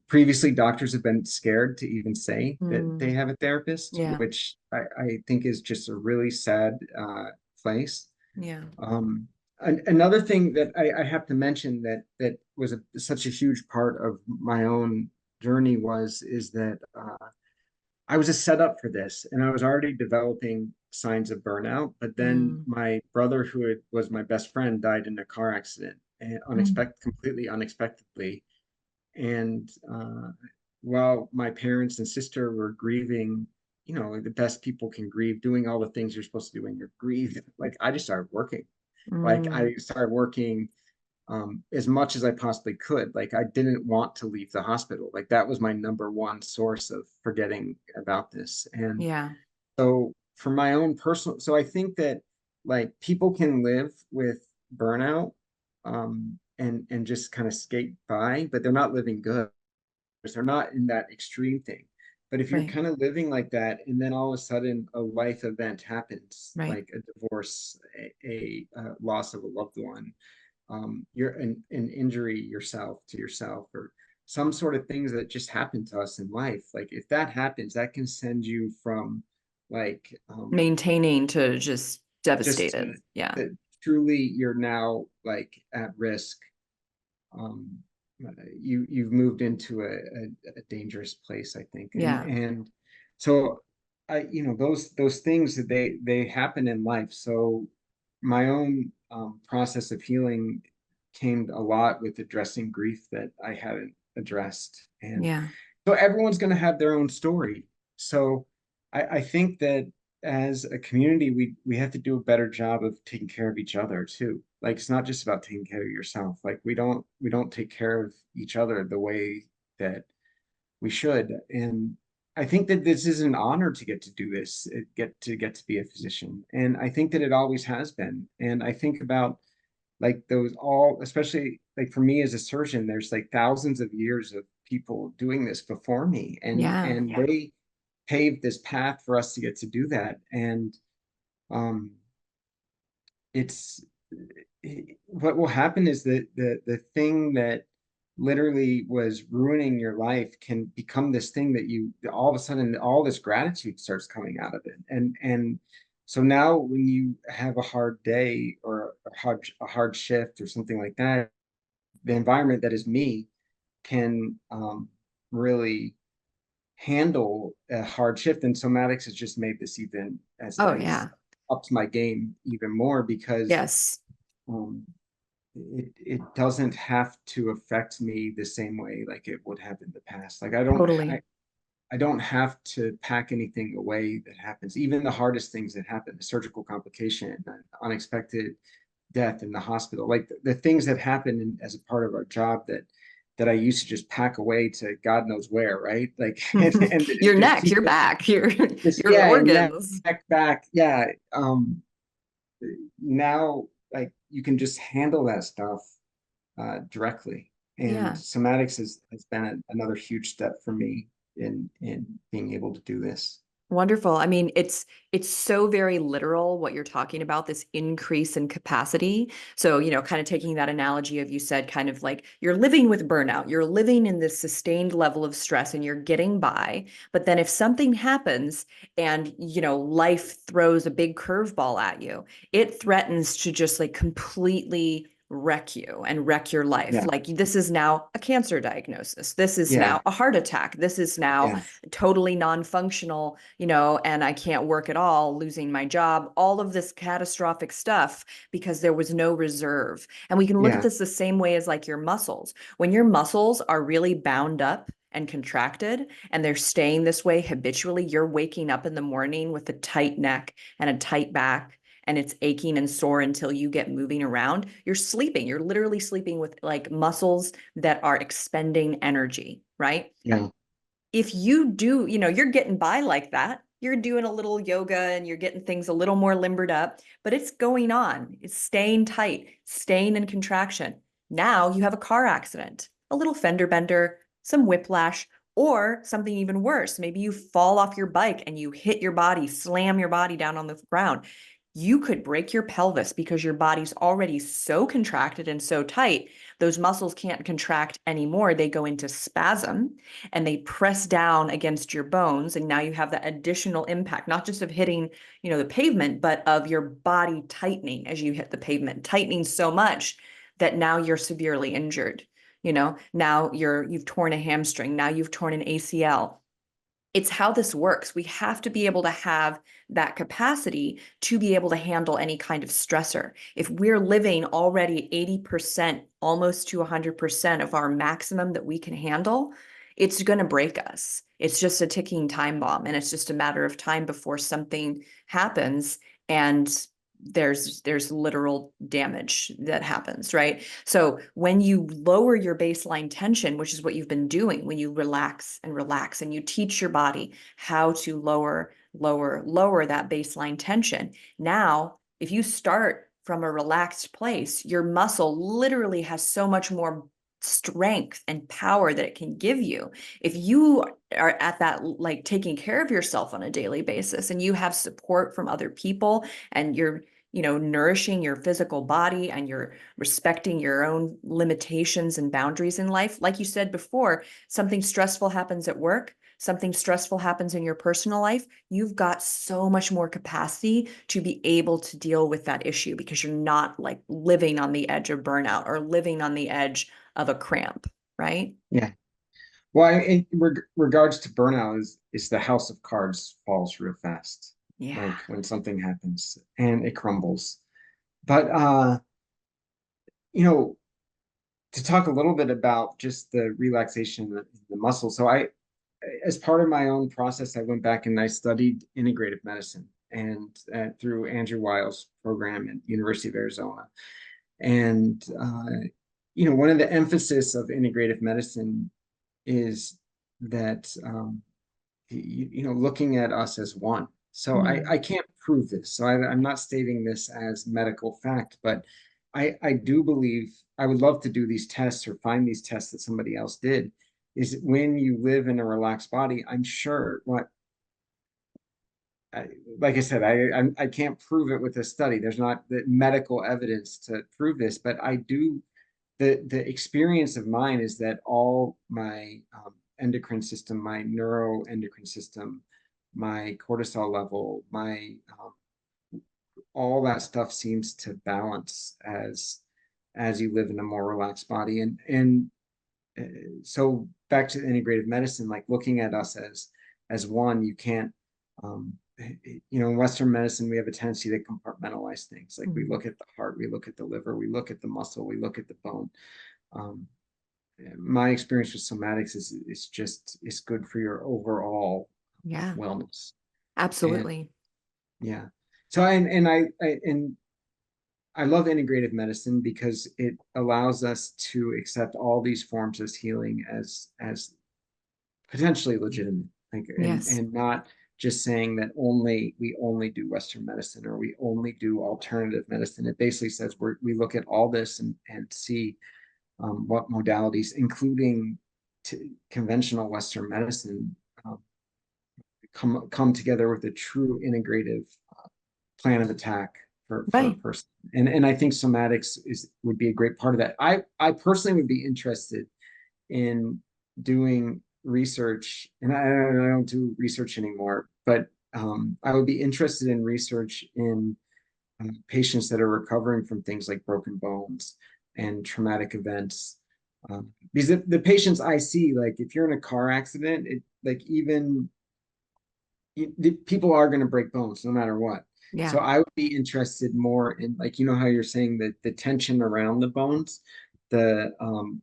Previously, doctors have been scared to even say that they
Mm,
have a therapist,
yeah.
which I think is just a really sad place.
Yeah.
Another thing that I have to mention that was such a huge part of my own journey is that I was a setup for this, and I was already developing signs of burnout. But then
Mm,
my brother, was my best friend, died in a car accident, and
mm,
completely unexpectedly. And while my parents and sister were grieving, the best people can grieve, doing all the things you're supposed to do when you're grieved, like I just started working. Like
mm,
I started working as much as I possibly could. Like I didn't want to leave the hospital. Like that was my number one source of forgetting about this. And
yeah.
so for my own personal, so I think that like people can live with burnout and just kind of skate by, but they're not living good. They're not in that extreme thing. But if you're
Right.
kind of living like that, and then all of a sudden a life event happens,
Right.
like a divorce, a loss of a loved one, you're an injury yourself to yourself, or some sort of things that just happen to us in life. Like if that happens, that can send you from like
Maintaining to just
just
devastated. Yeah.
that truly you're now like at risk. um, you've moved into a dangerous place, I think,
Yeah.
and so those things that they happen in life. So my own process of healing came a lot with addressing grief that I hadn't addressed, and
Yeah.
so everyone's going to have their own story. So I think that as a community, we have to do a better job of taking care of each other too. Like it's not just about taking care of yourself. Like we don't take care of each other the way that we should. And I think that this is an honor to get to do this, get to be a physician. And I think that it always has been. And I think about like those all, especially like for me as a surgeon, there's like thousands of years of people doing this before me,
Yeah.
and they paved this path for us to get to do that. And um it's what will happen is that the thing that literally was ruining your life can become this thing that you all of a sudden all this gratitude starts coming out of it. And so now when you have a hard day or a hard shift or something like that, the environment that is me can really handle a hard shift. And somatics has just made this even
Oh,
as
yeah.
ups my game even more because
Yes.
um, it doesn't have to affect me the same way like it would have in the past. Like
Totally.
I don't have to pack anything away that happens. Even the hardest things that happen, the surgical complication, an unexpected death in the hospital, like the things that happen as a part of our job that I used to just pack away to God knows where, right? Like and
Your
just
neck,
keep
your
it
back, your
just
your
yeah, and neck
organs.
back. Yeah. Now like you can just handle that stuff directly. And
Yeah.
somatics has been another huge step for me in being able to do this.
Wonderful. I mean, it's so very literal what you're talking about, this increase in capacity. So, kind of taking that analogy of you said kind of like you're living with burnout, you're living in this sustained level of stress and you're getting by. But then if something happens and, life throws a big curveball at you, it threatens to just like completely wreck you and wreck your life.
Yeah,
Like this is now a cancer diagnosis. This is
yeah,
now a heart attack. This is now
yeah,
totally non-functional, and I can't work at all, losing my job, all of this catastrophic stuff because there was no reserve. And we can look at
yeah,
this the same way as like your muscles. When your muscles are really bound up and contracted and they're staying this way habitually, you're waking up in the morning with a tight neck and a tight back and it's aching and sore until you get moving around. You're sleeping. You're literally sleeping with like muscles that are expending energy, right?
yeah,
If you do, you're getting by like that. You're doing a little yoga and you're getting things a little more limbered up, but it's going on. It's staying tight, staying in contraction. Now you have a car accident, a little fender bender, some whiplash, or something even worse. Maybe you fall off your bike and you hit your body, slam your body down on the ground. you could break your pelvis because your body's already so contracted and so tight. Those muscles can't contract anymore. They go into spasm and they press down against your bones. And now you have that additional impact, not just of hitting, the pavement, but of your body tightening as you hit the pavement, tightening so much that now you're severely injured. Now you've torn a hamstring. Now you've torn an ACL. It's how this works. We have to be able to have that capacity to be able to handle any kind of stressor. If we're living already 80%, almost to 100% of our maximum that we can handle, it's going to break us. It's just a ticking time bomb. And it's just a matter of time before something happens and there's literal damage that happens, right? So when you lower your baseline tension, which is what you've been doing, when you relax and you teach your body how to lower that baseline tension. Now, if you start from a relaxed place, your muscle literally has so much more strength and power that it can give you. If you are at that, like taking care of yourself on a daily basis and you have support from other people and you're, nourishing your physical body and you're respecting your own limitations and boundaries in life. Like you said before, something stressful happens at work, something stressful happens in your personal life, you've got so much more capacity to be able to deal with that issue because you're not like living on the edge of burnout or living on the edge of a cramp, right?
Yeah. Well, regards to burnout, is the house of cards falls real fast,
Yeah.
like when something happens and it crumbles. But you know, to talk a little bit about just the relaxation in the muscle. So as part of my own process, I went back and I studied integrative medicine and through Andrew Weil's program at University of Arizona. And one of the emphasis of integrative medicine is that looking at us as one. So
Mm.
I can't prove this. So I'm not stating this as medical fact, but I do believe I would love to do these tests or find these tests that somebody else did. Is when you live in a relaxed body, I'm sure what I, like I said, I can't prove it with a study. There's not the medical evidence to prove this, but I do. The experience of mine is that all my endocrine system, my neuroendocrine system, my cortisol level, my all that stuff seems to balance as you live in a more relaxed body. And so back to integrative medicine, like looking at us as one, you can't um, in Western medicine, we have a tendency to compartmentalize things. Like we
Mm.
look at the heart, we look at the liver, we look at the muscle, we look at the bone. Um, my experience with somatics is it's good for your overall
Yeah,
wellness. And
absolutely.
yeah, so and I love integrative medicine because it allows us to accept all these forms as healing as potentially legitimate, like
Yes.
and not just saying that we only do Western medicine or we only do alternative medicine. It basically says we look at all this and see what modalities, including conventional Western medicine, um, come together with a true integrative plan of attack for a
Right.
person. And I think somatics would be a great part of that. I personally would be interested in doing research, and I don't do research anymore, but I would be interested in research in patients that are recovering from things like broken bones and traumatic events. Because the patients I see, like if you're in a car accident, like even people are going to break bones no matter what.
Yeah.
So I would be interested more in, like, how you're saying that the tension around the bones, the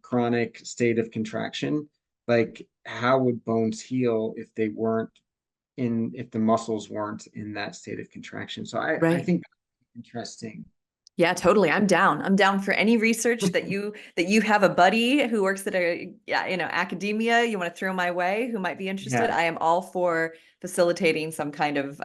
chronic state of contraction, like how would bones heal if the muscles weren't in that state of contraction? So I
Right.
think that's interesting.
Yeah, totally. I'm down. I'm down for any research that you have a buddy who works at a yeah, academia, you want to throw my way who might be interested.
Yeah.
I am all for facilitating some kind of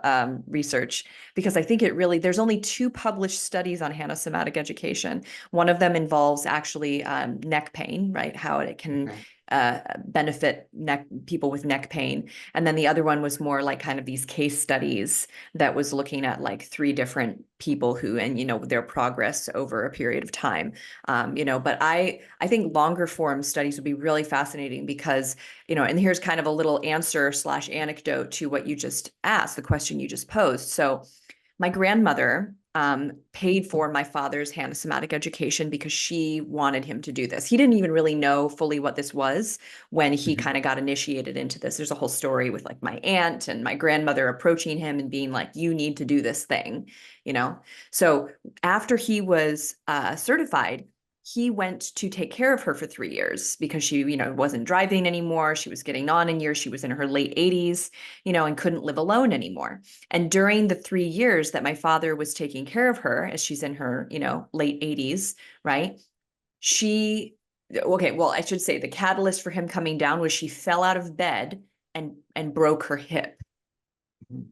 research because I think there's only two published studies on hanosomatic education. One of them involves actually neck pain, right? How it can
Okay.
benefit neck people with neck pain. And then the other one was more like kind of these case studies that was looking at like three different people who, and their progress over a period of time. But I think longer form studies would be really fascinating because, and here's kind of a little answer slash anecdote to what you just asked, the question you just posed. So my grandmother paid for my father's somatic education because she wanted him to do this. He didn't even really know fully what this was when he
Mhm.
kind of got initiated into this. There's a whole story with like my aunt and my grandmother approaching him and being like, you need to do this thing, you know? So after he was certified, he went to take care of her for 3 years because she, wasn't driving anymore. She was getting on in years. She was in her late 80s, and couldn't live alone anymore. And during the 3 years that my father was taking care of her, as she's in her, late 80s, right? Okay, well, I should say the catalyst for him coming down was she fell out of bed and broke her hip,
Mhm.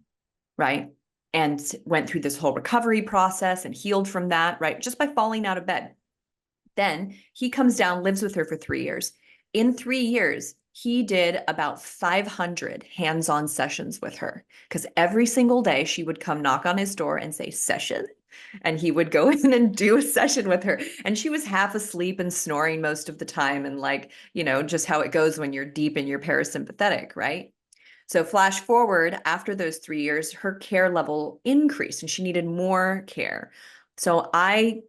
right? And went through this whole recovery process and healed from that, right? Just by falling out of bed. Then he comes down, lives with her for 3 years. In 3 years, he did about 500 hands-on sessions with her because every single day she would come knock on his door and say, session. And he would go in and do a session with her. And she was half asleep and snoring most of the time. And like, just how it goes when you're deep in your parasympathetic, right? So flash forward after those 3 years, her care level increased and she needed more care. So I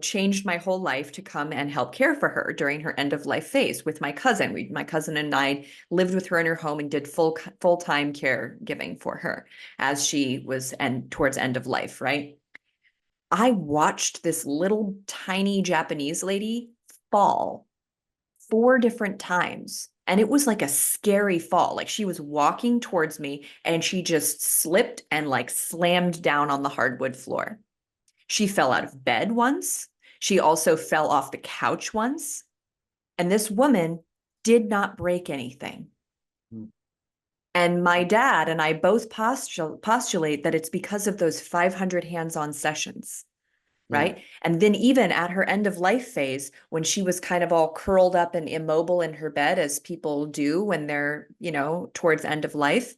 changed my whole life to come and help care for her during her end of life phase with my cousin. My cousin and I lived with her in her home and did full-time caregiving for her as she was towards end of life, right? I watched this little tiny Japanese lady fall 4 different times. And it was like a scary fall. Like she was walking towards me and she just slipped and like slammed down on the hardwood floor. She fell out of bed once. She also fell off the couch once. And this woman did not break anything.
Mhm.
And my dad and I both postulate that it's because of those 500 hands-on sessions,
Yeah,
right? And then even at her end of life phase, when she was kind of all curled up and immobile in her bed, as people do when they're, towards end of life,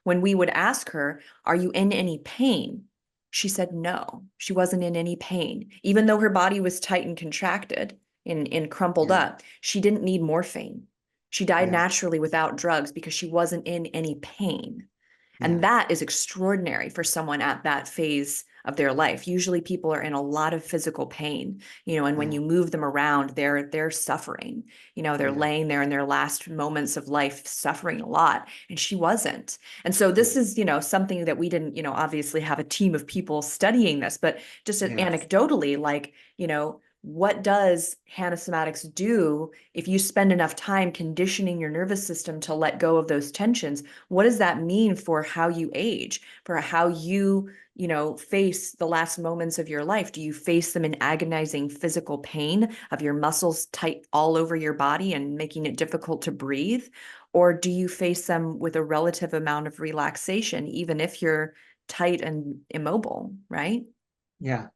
when we would ask her, are you in any pain? She said no, she wasn't in any pain. Even though her body was tight and contracted and crumpled
yeah,
up, she didn't need morphine. She died
yeah,
naturally without drugs because she wasn't in any pain. And
yeah,
that is extraordinary for someone at that phase of their life. Usually people are in a lot of physical pain, and when
yeah,
you move them around, they're suffering. They're
yeah,
laying there in their last moments of life suffering a lot. And she wasn't. And so
yeah,
this is, something that we didn't, obviously have a team of people studying this, but just
yeah,
anecdotally, like, what does Hannah Somatics do if you spend enough time conditioning your nervous system to let go of those tensions? What does that mean for how you age, for how you, face the last moments of your life? Do you face them in agonizing physical pain of your muscles tight all over your body and making it difficult to breathe? Or do you face them with a relative amount of relaxation, even if you're tight and immobile, right?
yeah.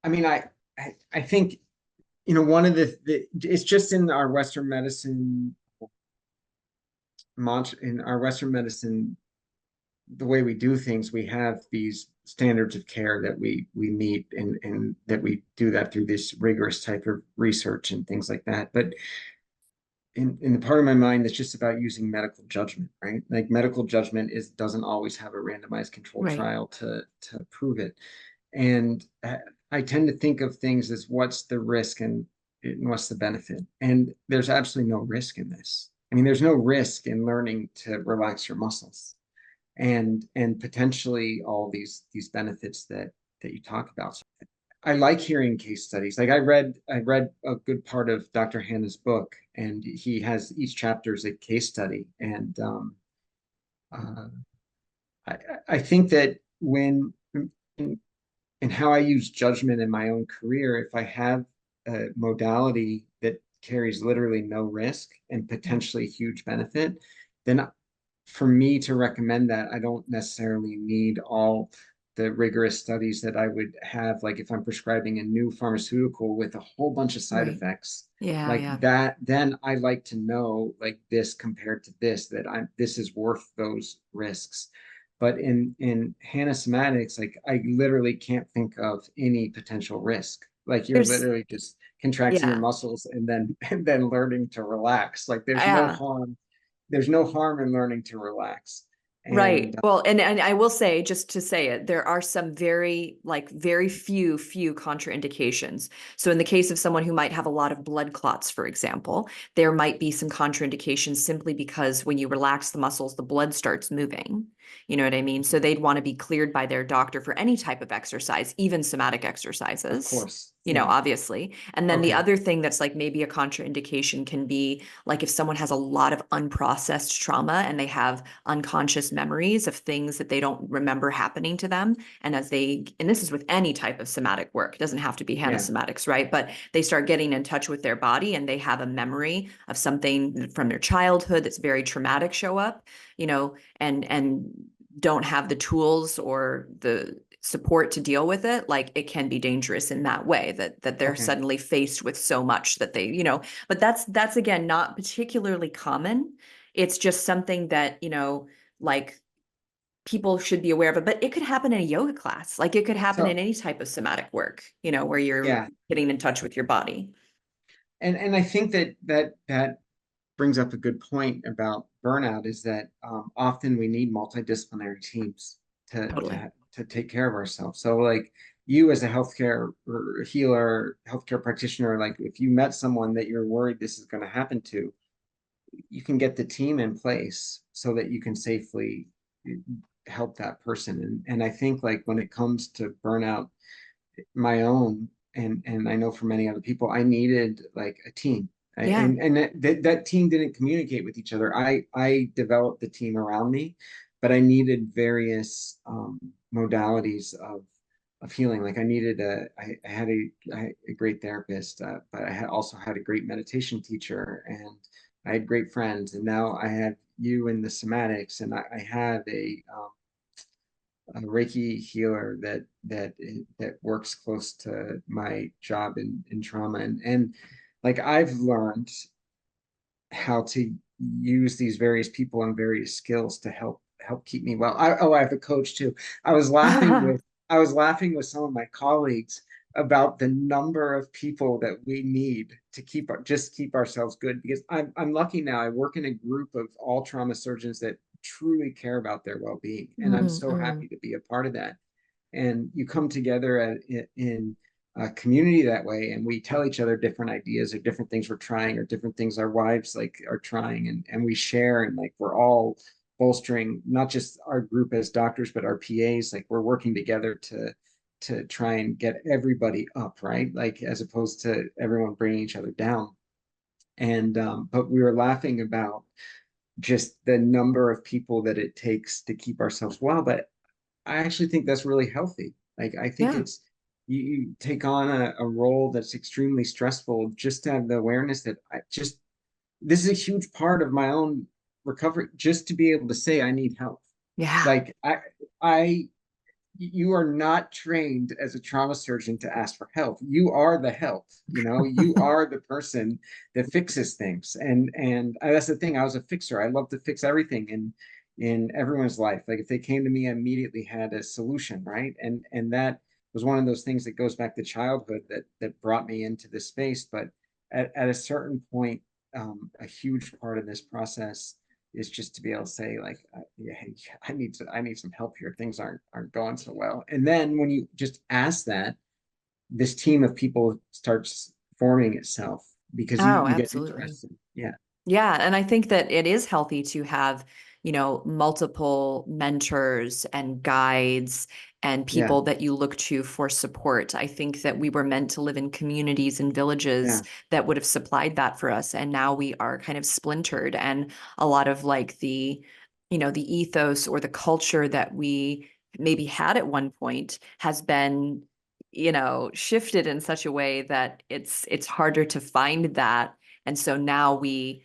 I mean, I think, one of it's just in our Western medicine, in our Western medicine, the way we do things, we have these standards of care that we meet, and that we do that through this rigorous type of research and things like that. But in the part of my mind that's just about using medical judgment, right? Like medical judgment doesn't always have a randomized control
Right.
trial to prove it. And I tend to think of things as what's the risk and what's the benefit. And there's absolutely no risk in this. I mean, there's no risk in learning to relax your muscles and potentially all these benefits that you talk about. So I like hearing case studies. Like I read a good part of Dr. Hanna's book, and he has each chapter is a case study. And uh, I, I think that when and how I use judgment in my own career, if I have a modality that carries literally no risk and potentially huge benefit, then for me to recommend that, I don't necessarily need all the rigorous studies that I would have, like if I'm prescribing a new pharmaceutical with a whole bunch of side
Right.
effects,
Yeah,
like
yeah.
that, then I like to know like this compared to this, that I'm this is worth those risks. But in Hannah Somatics, like I literally can't think of any potential risk. Like you're
There's,
literally just contracting your
yeah,
muscles and then and then learning to relax. Like
yeah.
there's no harm in learning to relax.
Right.
And
Well, and I will say, just to say it, there are some very, like, very few contraindications. So in the case of someone who might have a lot of blood clots, for example, there might be some contraindications simply because when you relax the muscles, the blood starts moving. You know what I mean? So they'd want to be cleared by their doctor for any type of exercise, even somatic
of
exercises,
course,
you know,
yeah.
obviously. And then the
Okay.
other thing that's like maybe a contraindication can be like if someone has a lot of unprocessed trauma and they have unconscious memories of things that they don't remember happening to them. And as they, and this is with any type of somatic work, it doesn't have to be
Yeah.
somatics, right? But they start getting in touch with their body and they have a memory of something from their childhood that's very traumatic show up, you know, and don't have the tools or the support to deal with it, like it can be dangerous in that way that they're
Okay.
suddenly faced with so much that they, you know, but that's again not particularly common. It's just something that, you know, like people should be aware of it, but it could happen in a yoga class. Like it could happen in
So
any type of somatic work, you know, where you're
yeah,
getting in touch with your body.
and I think that brings up a good point about burnout is that often we need multidisciplinary teams
Totally.
to take care of ourselves. So like you as a healthcare or healer, healthcare practitioner, like if you met someone that you're worried this is going to happen to, you can get the team in place so that you can safely help that person. And I think like when it comes to burnout, my own and I know for many other people, I needed like a team.
Yeah.
And that team didn't communicate with each other. I developed the team around me, but I needed various modalities of healing. Like I needed I had a great therapist, but I had also had a great meditation teacher, and I had great friends. And now I have you in the somatics, and I have a Reiki healer that works close to my job in trauma, and like I've learned how to use these various people and various skills to help keep me well. I have a coach too. I was laughing with I was laughing with some of my colleagues about the number of people that we need to just keep ourselves good, because I'm lucky now. I work in a group of all trauma surgeons that truly care about their well-being, and I'm so
Mm-hmm.
happy to be a part of that. And you come together in a community that way, and we tell each other different ideas or different things we're trying or different things our wives like are trying, and we share, and like we're all bolstering not just our group as doctors but our PAs. Like we're working together to try and get everybody up, right? Like as opposed to everyone bringing each other down. And but we were laughing about just the number of people that it takes to keep ourselves well. But I actually think that's really healthy. Like I think
Yeah.
it's you take on a role that's extremely stressful just to have the awareness that I just this is a huge part of my own recovery, just to be able to say I need help.
Yeah.
Like I you are not trained as a trauma surgeon to ask for help. You are the help. You know, you are the person that fixes things. And that's the thing. I was a fixer. I love to fix everything in everyone's life. Like if they came to me, I immediately had a solution, right? And that was one of those things that goes back to childhood that brought me into this space. But at a certain point, a huge part of this process is just to be able to say like yeah, hey, I need some help here, things aren't going so well. And then when you just ask that, this team of people starts forming itself because
Oh,
you get
absolutely.
interested. Yeah.
Yeah, and I think that it is healthy to have, you know, multiple mentors and guides and
Yeah.
people that you look to for support. I think that we were meant to live in communities and villages
Yeah.
that would have supplied that for us. And now we are kind of splintered. And a lot of like the, you know, the ethos or the culture that we maybe had at one point has been, you know, shifted in such a way that it's harder to find that. And so now we,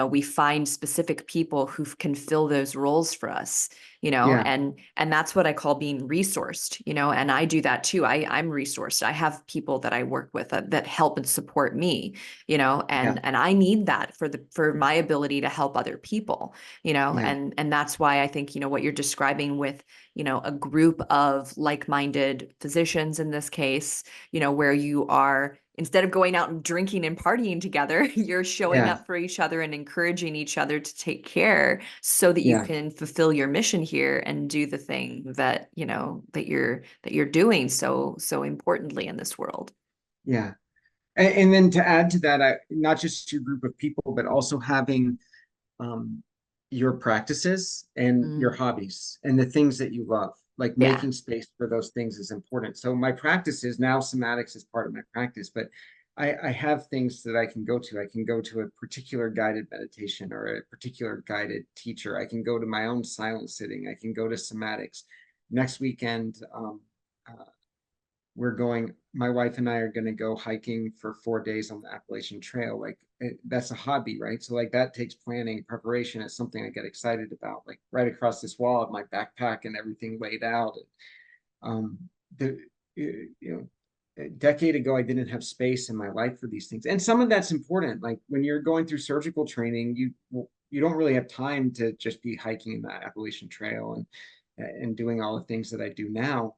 we find specific people who can fill those roles for us,
Yeah,
and that's what I call being resourced, and I do that too. I'm resourced. I have people that I work with that help and support me,
yeah,
and I need that for my ability to help other people,
yeah,
and that's why I think, what you're describing with, a group of like-minded physicians in this case, where you are, instead of going out and drinking and partying together, you're showing
yeah,
up for each other and encouraging each other to take care so that you
yeah,
can fulfill your mission here and do the thing that, that you're doing so importantly in this world.
yeah. And then to add to that, not just your group of people, but also having um, your practices and your
Mm,
hobbies and the things that you love. Like
yeah.
making space for those things is important. So my practice is now somatics is part of my practice, but I have things that I can go to. I can go to a particular guided meditation or a particular guided teacher. I can go to my own silent sitting. I can go to somatics. Next weekend, uh, we're going, my wife and I are going to go hiking for 4 days on the Appalachian Trail. Like that's a hobby, right? So like that takes planning, preparation. It's something I get excited about. Like right across this wall of my backpack and everything laid out. Um, the a decade ago, I didn't have space in my life for these things, and some of that's important. Like when you're going through surgical training, you don't really have time to just be hiking in the Appalachian Trail and doing all the things that I do now.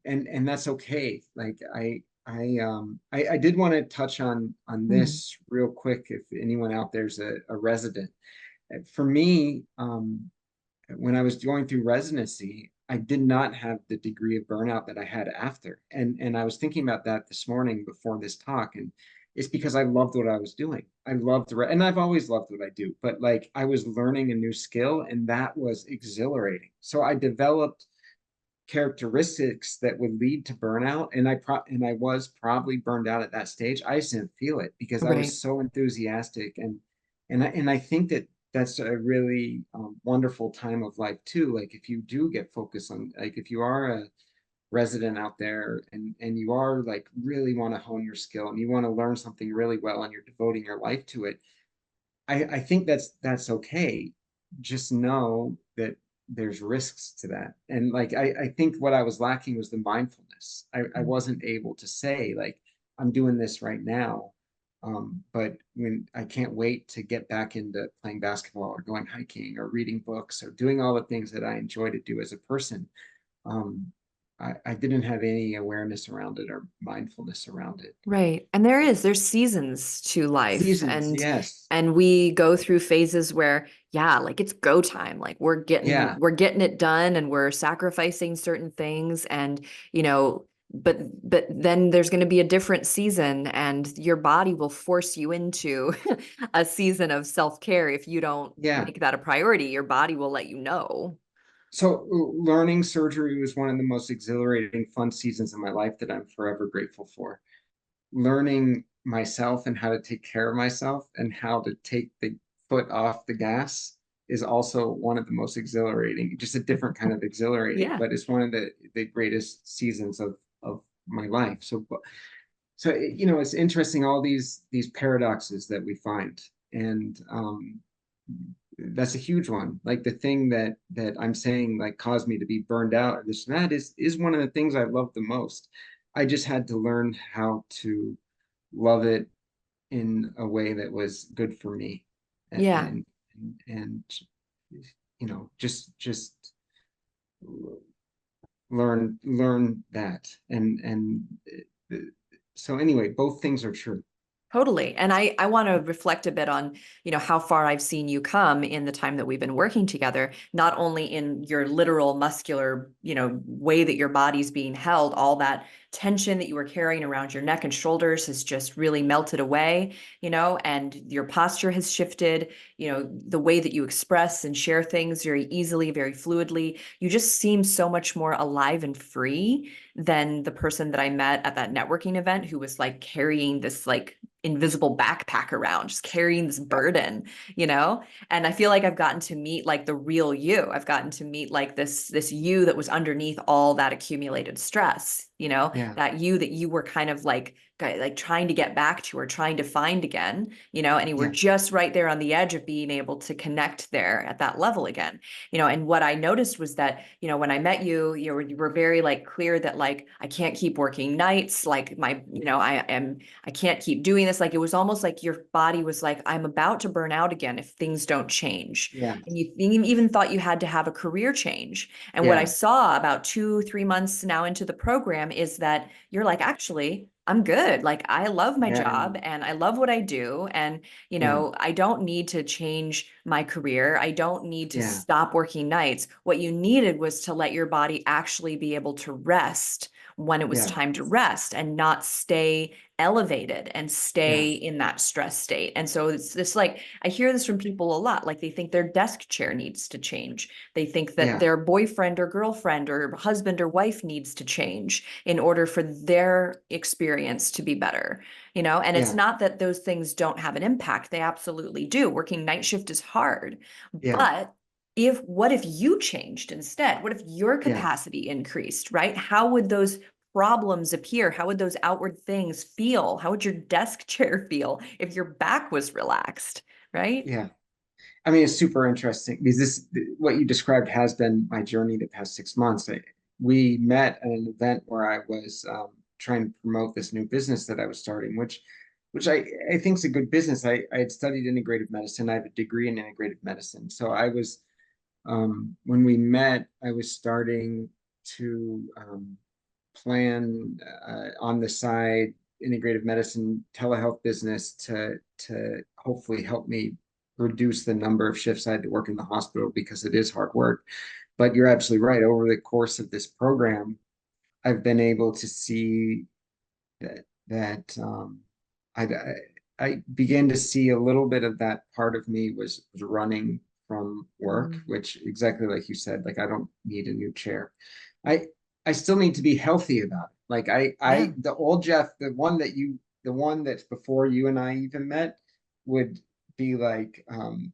And that's okay. Like I did want to touch on
Mm,
this real quick if anyone out there's a resident. For me, when I was going through residency, I did not have the degree of burnout that I had after. And I was thinking about that this morning before this talk. And it's because I loved what I was doing. I loved, and I've always loved what I do, but like I was learning a new skill and that was exhilarating. So I developed characteristics that would lead to burnout. And I was probably burned out at that stage. I just didn't feel it because I
right.
was so enthusiastic and I think that that's a really wonderful time of life too. Like if you do get focused on, like if you are a resident out there and you are like really want to hone your skill and you want to learn something really well and you're devoting your life to it, I think that's okay. Just know that there's risks to that. And like I think what I was lacking was the mindfulness. I
Mm.
wasn't able to say, like, I'm doing this right now. But when I can't wait to get back into playing basketball or going hiking or reading books or doing all the things that I enjoy to do as a person. Um, I didn't have any awareness around it or mindfulness around it.
Right. And there's seasons to life,
Seasons, yes.
and we go through phases where, yeah, like it's go time. Like we're getting
Yeah,
we're getting it done and we're sacrificing certain things, and but then there's going to be a different season and your body will force you into a season of self-care if you don't
yeah.
make that a priority. Your body will let you know.
So learning surgery was one of the most exhilarating, fun seasons of my life that I'm forever grateful for. Learning myself and how to take care of myself and how to take the foot off the gas is also one of the most exhilarating, just a different kind of exhilarating,
Yeah.
but it's one of the greatest seasons of my life. So it's interesting all these paradoxes that we find. And that's a huge one. Like the thing that I'm saying like caused me to be burned out or this and that is one of the things I love the most. I just had to learn how to love it in a way that was good for me.
Yeah.
And just learn that. And uh, so anyway, both things are true.
Totally. And I want to reflect a bit on, how far I've seen you come in the time that we've been working together, not only in your literal muscular, way that your body's being held, all that tension that you were carrying around your neck and shoulders has just really melted away, and your posture has shifted, the way that you express and share things very easily, very fluidly. You just seem so much more alive and free than the person that I met at that networking event who was like carrying this like invisible backpack around, just carrying this burden, And I feel like I've gotten to meet like the real you. I've gotten to meet like this you that was underneath all that accumulated stress.
Yeah.
that you were kind of like trying to get back to or trying to find again, and you were
Yeah.
just right there on the edge of being able to connect there at that level again. And what I noticed was that, when I met you, you were very like clear that like I can't keep working nights, like I can't keep doing this. Like it was almost like your body was like, I'm about to burn out again if things don't change.
Yeah.
And you even thought you had to have a career change. And what I
Yeah.
saw about 2, 3 months now into the program is that you're like, actually, I'm good. Like I love my
Yeah.
job and I love what I do. And,
Yeah.
I don't need to change my career. I don't need to
Yeah.
stop working nights. What you needed was to let your body actually be able to rest when it was
Yeah.
time to rest and not stay elevated and
Yeah.
stay in that stress state. And so it's this like, I hear this from people a lot. Like they think their desk chair needs to change. They think that
Yeah.
their boyfriend or girlfriend or husband or wife needs to change in order for their experience to be better. And it's
Yeah.
not that those things don't have an impact. They absolutely do. Working night shift is hard.
Yeah.
But what if you changed instead? What if your
Yeah.
capacity increased, right? How would those problems appear? How would those outward things feel? How would your desk chair feel if your back was relaxed, right?
Yeah. I mean, it's super interesting because what you described has been my journey the past 6 months. We met at an event where I was trying to promote this new business that I was starting, which I think is a good business. I had studied integrative medicine. I have a degree in integrative medicine. So when we met, I was starting to plan on the side integrative medicine telehealth business to hopefully help me reduce the number of shifts I had to work in the hospital because it is hard work. But you're absolutely right. Over the course of this program, I've been able to see that I began to see a little bit of that part of me was running from work,
Mm.
which exactly like you said, like I don't need a new chair. I I still need to be healthy about it. Like
Yeah.
the old Jeff, the one that's before you and I even met, would be like,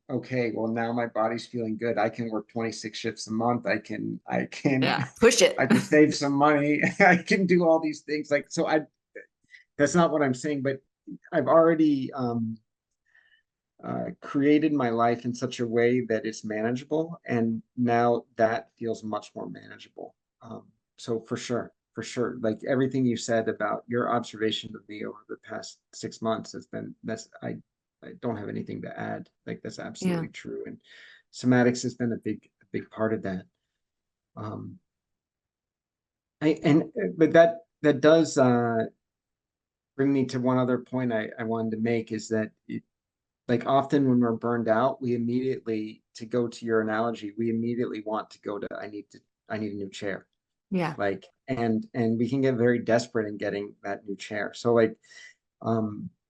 okay, well now my body's feeling good. I can work 26 shifts a month.
Yeah. Push it.
I can save some money. I can do all these things. Like so I that's not what I'm saying, but I've already created my life in such a way that it's manageable, and now that feels much more manageable. So for sure, like everything you said about your observation of me over the past 6 months has been I don't have anything to add. Like that's
Yeah.
absolutely true, and somatics has been a big part of that. Um, I and but that does bring me to one other point I wanted to make is that like often when we're burned out, we immediately, to go to your analogy, we immediately want to go to I need a new chair.
Yeah.
Like and we can get very desperate in getting that new chair. So like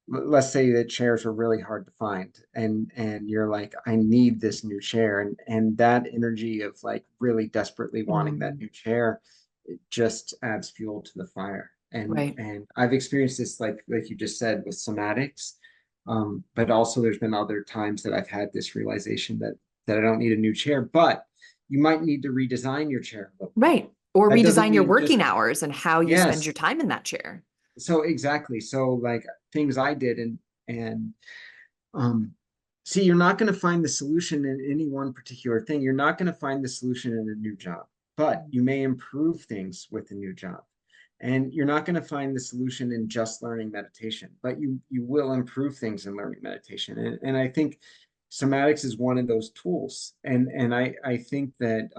let's say that chairs are really hard to find and you're like, I need this new chair. And that energy of like really desperately wanting that
Mm.
new chair, it just adds fuel to the fire.
Right.
And I've experienced this like you just said with somatics. But also there's been other times that I've had this realization that I don't need a new chair, but you might need to redesign your chair a little bit.
Right. Or
That doesn't
redesign your
mean
working
just
hours and how you spend your
yes.
time in that chair.
So exactly. So like things I did and um see, you're not going to find the solution in any one particular thing. You're not going to find the solution in a new job, but you may improve things with a new job. And you're not going to find the solution in just learning meditation, but you will improve things in learning meditation. And I think somatics is one of those tools. And I think that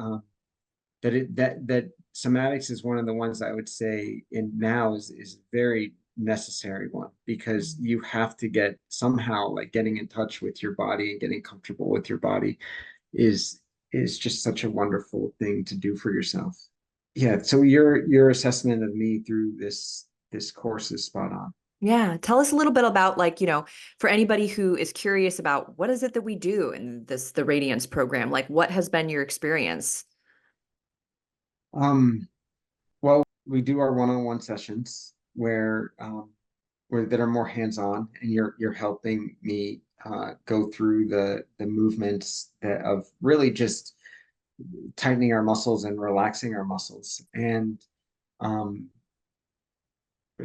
that somatics is one of the ones I would say in now is very necessary one because
Mm.
you have to get somehow like getting in touch with your body and getting comfortable with your body is is just such a wonderful thing to do for yourself. Yeah, so your assessment of me through this course is spot on.
Yeah. Tell us a little bit about like, for anybody who is curious about what is it that we do in the Radiance program? Like what has been your experience?
Um, well, we do our one-on-one sessions where that are more hands-on, and you're helping me go through the movements that of really just tightening our muscles and relaxing our muscles. And um,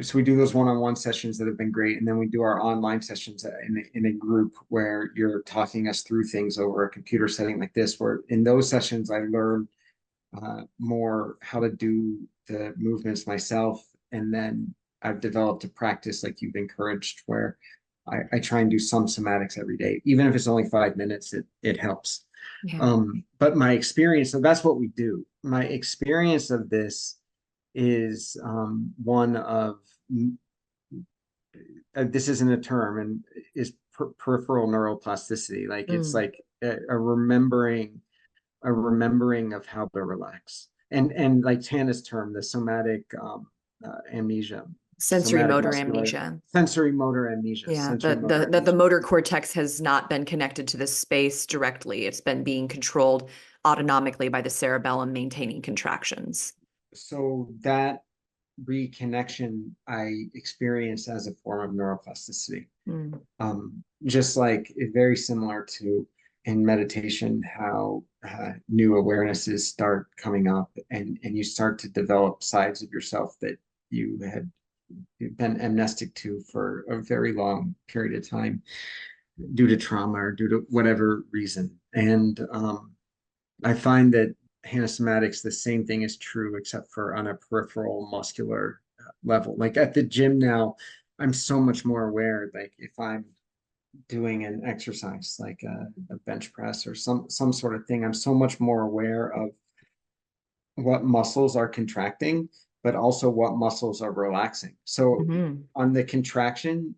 so we do those one-on-one sessions that have been great, and then we do our online sessions in a group where you're talking us through things over a computer setting like this, where in those sessions I learn more how to do the movements myself, and then I've developed a practice like you've encouraged where I try and do some somatics every day, even if it's only 5 minutes, it helps.
Yeah.
But my experience, so that's what we do. My experience of this is one of this isn't a term, and is peripheral neuroplasticity. Like it's
Mm.
like a remembering of how to relax. And like Tana's term, the somatic amnesia,
Sensory
somatic
motor
muscular
amnesia.
sensory motor amnesia,
Yeah,
sensory motor
the
amnesia.
motor cortex has not been connected to the space directly. It's been being controlled autonomically by the cerebellum maintaining contractions.
So that reconnection I experience as a form of neuroplasticity.
Mm.
Just like very similar to in meditation, how new awarenesses start coming up, and you start to develop sides of yourself that you had been amnestic to for a very long period of time due to trauma or due to whatever reason. And I find that somatics, the same thing is true, except for on a peripheral muscular level. Like at the gym now, I'm so much more aware. Like if I'm doing an exercise, like a bench press or some sort of thing, I'm so much more aware of what muscles are contracting, but also what muscles are relaxing. So
Hmm.
on the contraction,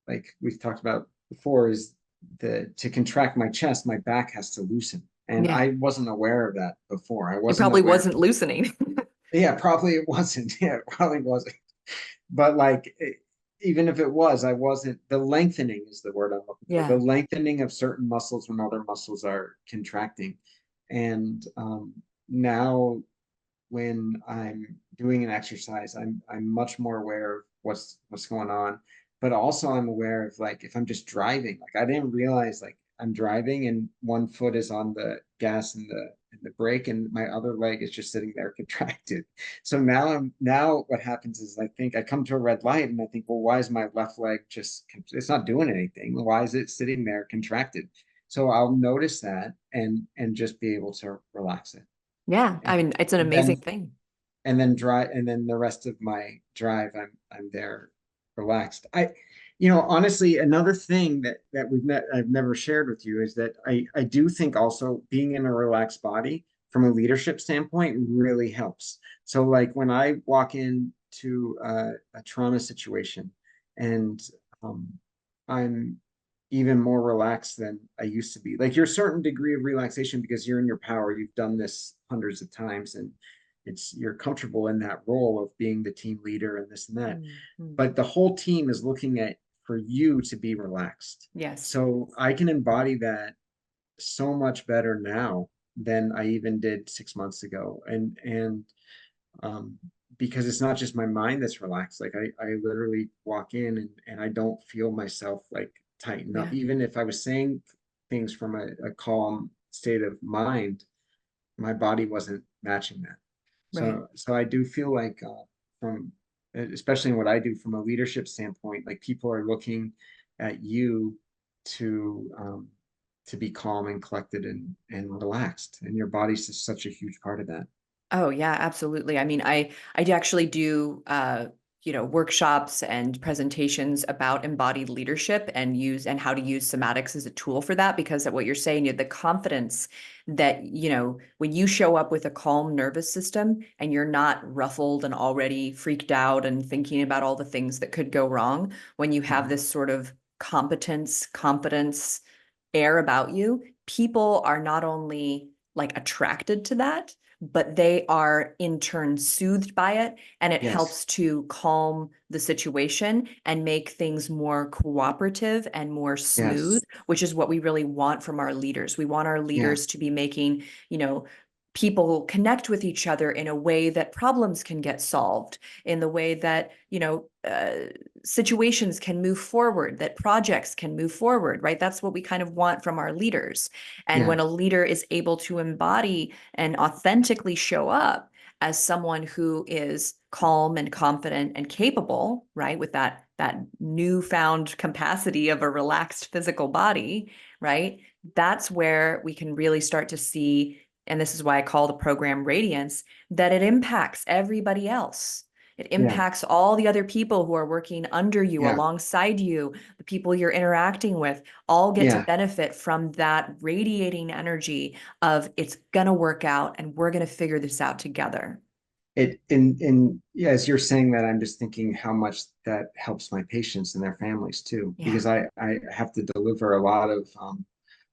like we've talked about before, is the to contract my chest, my back has to loosen. And
Yeah,
I wasn't aware of that before. I
it
wasn't
probably
aware.
wasn't loosening.
Yeah, probably it wasn't. Yeah, it probably wasn't. But like even if it was, I wasn't. The lengthening is the word I'm looking for. The
Yeah.
lengthening of certain muscles when other muscles are contracting. And now when I'm doing an exercise, I'm much more aware of what's going on. But also I'm aware of like if I'm just driving, like I didn't realize like I'm driving and one foot is on the gas and the brake, and my other leg is just sitting there contracted. So now what happens is I think I come to a red light and I think, well, why is my left leg just it's not doing anything? Why is it sitting there contracted? So I'll notice that and just be able to relax it.
Yeah,
And
I mean, it's an amazing
then
thing.
and then the rest of my drive I'm there relaxed. Honestly, another thing that I've never shared with you is that I do think also being in a relaxed body from a leadership standpoint really helps. So like when I walk into a trauma situation and um, I'm even more relaxed than I used to be. Like you're a certain degree of relaxation because you're in your power. You've done this hundreds of times, and you're comfortable in that role of being the team leader and this and that.
Mhm.
But the whole team is looking at for you to be relaxed.
Yes.
So I can embody that so much better now than I even did 6 months ago. And um, because it's not just my mind that's relaxed. Like I literally walk in and I don't feel myself like tighten up.
Yeah.
Even if I was saying things from a calm state of mind, my body wasn't matching that.
Right.
So I do feel like from especially in what I do from a leadership standpoint, like people are looking at you to um, to be calm and collected and relaxed, and your body's just such a huge part of that.
Oh yeah, absolutely. I mean, I actually do workshops and presentations about embodied leadership and use and how to use somatics as a tool for that because of what you're saying, the confidence that, when you show up with a calm nervous system and you're not ruffled and already freaked out and thinking about all the things that could go wrong, when you have
Mhm.
this sort of competence, confidence air about you, people are not only like attracted to that, but they are in turn soothed by it. And it
Yes.
helps to calm the situation and make things more cooperative and more smooth,
Yes.
which is what we really want from our leaders. We want our
Yeah.
leaders to be making, people connect with each other in a way that problems can get solved, in the way that, situations can move forward, that projects can move forward, right? That's what we kind of want from our leaders. And
Yeah.
when a leader is able to embody and authentically show up as someone who is calm and confident and capable, right, with that newfound capacity of a relaxed physical body, right? That's where we can really start to see, and this is why I call the program Radiance, that it impacts everybody else. It
Yeah.
impacts all the other people who are working under you,
Yeah.
alongside you, the people you're interacting with, all get to
Yeah.
benefit from that radiating energy of it's going to work out and we're going to figure this out together.
It in yeah, as you're saying that, I'm just thinking how much that helps my patients and their families too,
Yeah.
because I have to deliver a lot of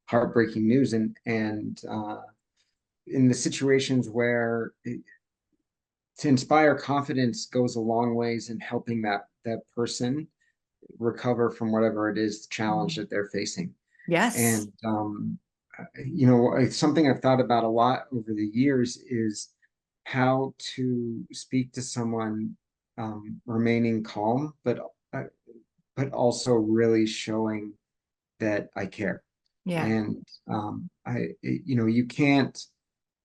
heartbreaking news, and in the situations where to inspire confidence goes a long ways in helping that person recover from whatever it is, the challenge
Mm.
that they're facing.
Yes.
And something I've thought about a lot over the years is how to speak to someone remaining calm, uh, but also really showing that I care.
Yeah.
And you can't.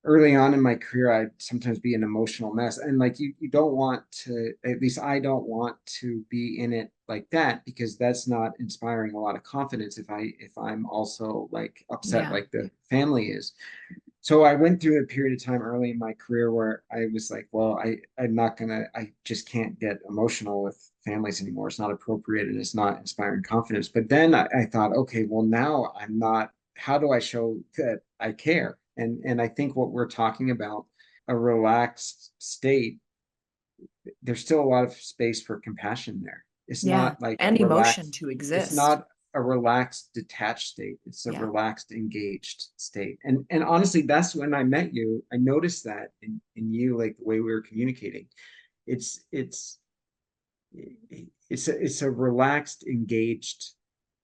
Early on in my career, I'd sometimes be an emotional mess, and like you don't want to. At least I don't want to be in it like that, because that's not inspiring a lot of confidence if I'm also like upset
Yeah.
like the family is. So I went through a period of time early in my career where I was like, well, I'm not gonna, I just can't get emotional with families anymore. It's not appropriate and it's not inspiring confidence. But then I thought, okay, well, now I'm not, how do I show that I care? And I think what we're talking about, a relaxed state, there's still a lot of space for compassion there. It's
Yeah.
not like a
And emotion
relaxed,
to
it's
exist.
not a relaxed, detached state. It's a
Yeah.
relaxed, engaged state. And honestly, that's when I met you. I noticed that in you, like the way we were communicating. It's it's it's a relaxed, engaged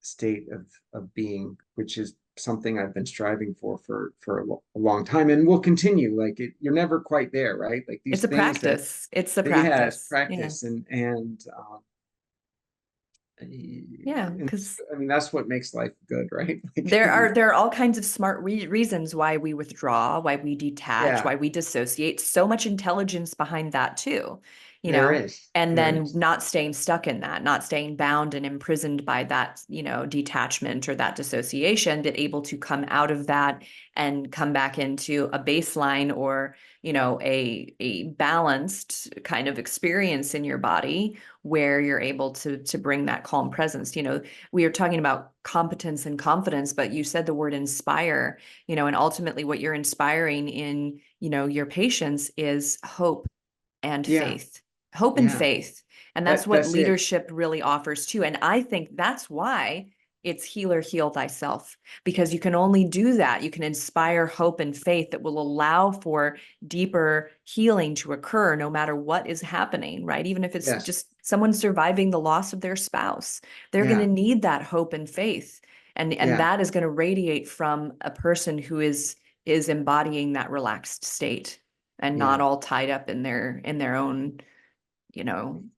state of being, which is something I've been striving for a long time, and will continue. Like you're never quite there, right? Like
It's
these
a
things that,
practice. It's a
yeah, it's
practice. Yeah.
practice,
Yeah.
and
Because
I mean that's what makes life good, right? Like
there are all kinds of smart reasons why we withdraw, why we detach,
yeah,
why we dissociate. So much intelligence behind that too, you
there
know,
is,
and
there
then
is,
not staying stuck in that, not staying bound and imprisoned by that, detachment or that dissociation, but able to come out of that and come back into a baseline or, a balanced kind of experience in your body where you're able to bring that calm presence. We are talking about competence and confidence, but you said the word inspire, and ultimately what you're inspiring in, your patients is hope and
yeah,
faith. Hope and
yeah.
faith. And that's
That
what
that's it.
leadership really offers too. And I think that's why it's healer, heal thyself, because you can only do that. You can inspire hope and faith that will allow for deeper healing to occur no matter what is happening, right? Even if it's
Yes,
just someone surviving the loss of their spouse, they're going to
yeah,
need that hope and faith. And
yeah,
that is going to radiate from a person who is embodying that relaxed state and
yeah,
not all tied up in their own,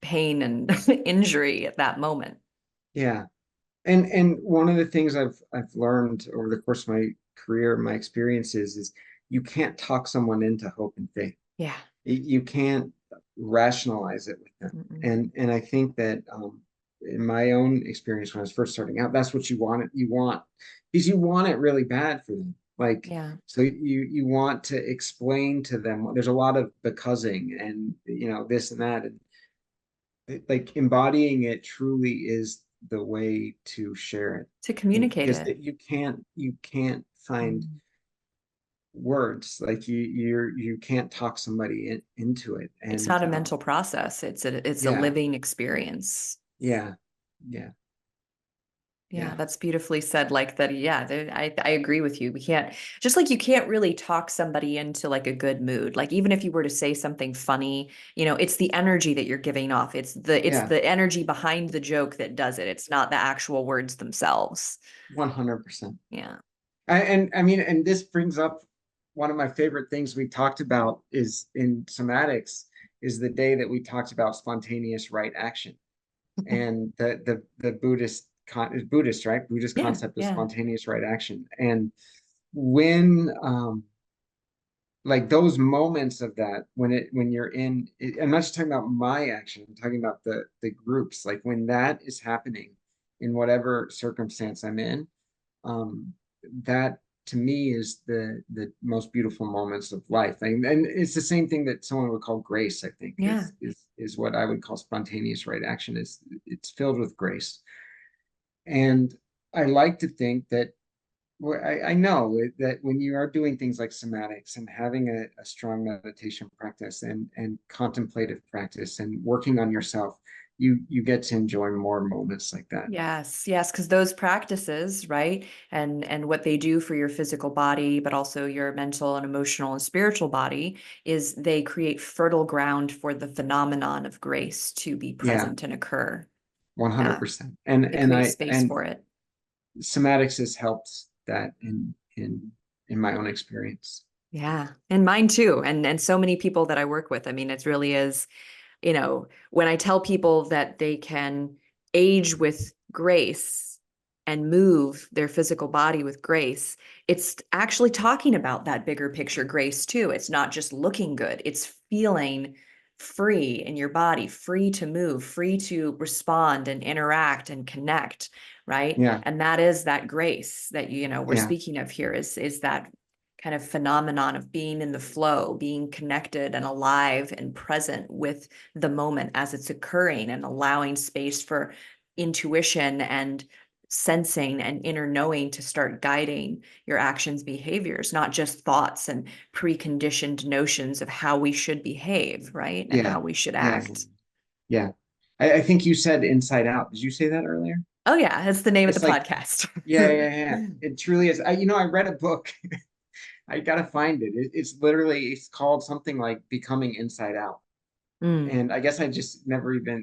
pain and injury at that moment.
yeah. And one of the things I've learned over the course of my career, my experiences, is you can't talk someone into hope and faith.
Yeah.
You can't rationalize it with them.
Mm-mm.
And I think that in my own experience when I was first starting out, that's what you want because you want it really bad for them. Like
Yeah.
so you want to explain to them. There's a lot of becausing and this and that, and like embodying it truly is the way to share it,
To communicate
because
it.
you can't find
Mm.
words, like you can't talk somebody into it.
It's
And
not a mental process. It's a
yeah,
living experience.
yeah, yeah,
Yeah,
yeah,
that's beautifully said. Like that. Yeah, I agree with you. We can't, just like you can't really talk somebody into like a good mood. Like even if you were to say something funny, it's the energy that you're giving off. It's
yeah,
the energy behind the joke that does it. It's not the actual words themselves.
100%.
Yeah.
And I mean, and this brings up one of my favorite things we talked about is in somatics, is the day that we talked about spontaneous right action, and the Buddhist, right? Buddhist
Yeah.
concept of
Yeah.
spontaneous right action. And when like those moments of that when you're in I'm not just talking about my action, I'm talking about the groups, like when that is happening in whatever circumstance I'm in, um that to me is the most beautiful moments of life. And it's the same thing that someone would call grace, I think,
Yeah.
is what I would call spontaneous right action. Is it's filled with grace. And I like to think that, well, I know that when you are doing things like somatics and having a strong meditation practice and contemplative practice and working on yourself, you get to enjoy more moments like that.
Yes, yes, because those practices, right, and what they do for your physical body, but also your mental and emotional and spiritual body, is they create fertile ground for the phenomenon of grace to be
Yeah,
present and occur. Yeah,
100%. And
they
and
create
I
space
and
for it.
somatics has helped that in my own experience.
Yeah, and mine too, and so many people that I work with. I mean, it really is, when I tell people that they can age with grace and move their physical body with grace, it's actually talking about that bigger picture grace too. It's not just looking good, it's feeling free in your body, free to move, free to respond and interact and connect, right?
Yeah,
And that is that grace that we're
yeah,
speaking of here, is that kind of phenomenon of being in the flow, being connected and alive and present with the moment as it's occurring, and allowing space for intuition and sensing and inner knowing to start guiding your actions, behaviors, not just thoughts and preconditioned notions of how we should behave, right? And
yeah,
how we should
yeah,
act.
yeah. I think you said inside out. Did you say that earlier?
Oh yeah, that's the name of the
It's like,
podcast.
yeah, yeah, yeah. It truly is. I read a book. I gotta find it. It's called something like Becoming Inside Out.
Mm,
And I guess I just never even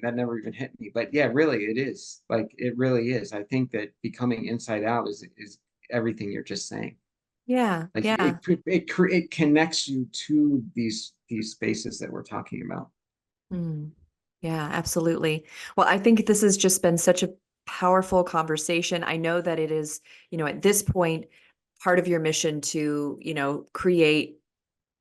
hit me. But yeah, really, it is. Like it really is. I think that becoming inside out is everything you're just saying.
yeah,
Like
yeah.
it connects you to these spaces that we're talking about.
Mm. Yeah, absolutely. Well, I think this has just been such a powerful conversation. I know that it is, at this point, part of your mission to, create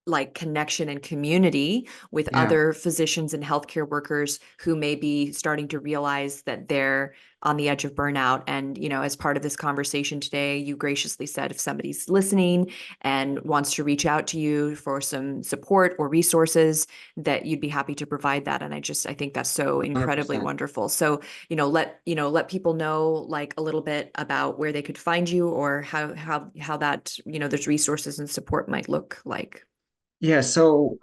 like connection and community with
Yeah,
other physicians and healthcare workers who may be starting to realize that they're on the edge of burnout. And, as part of this conversation today, you graciously said if somebody's listening and wants to reach out to you for some support or resources, that you'd be happy to provide that. And I think that's so incredibly
100%.
wonderful. So, let people know like a little bit about where they could find you, or how that, there's resources and support might look like.
Yeah, so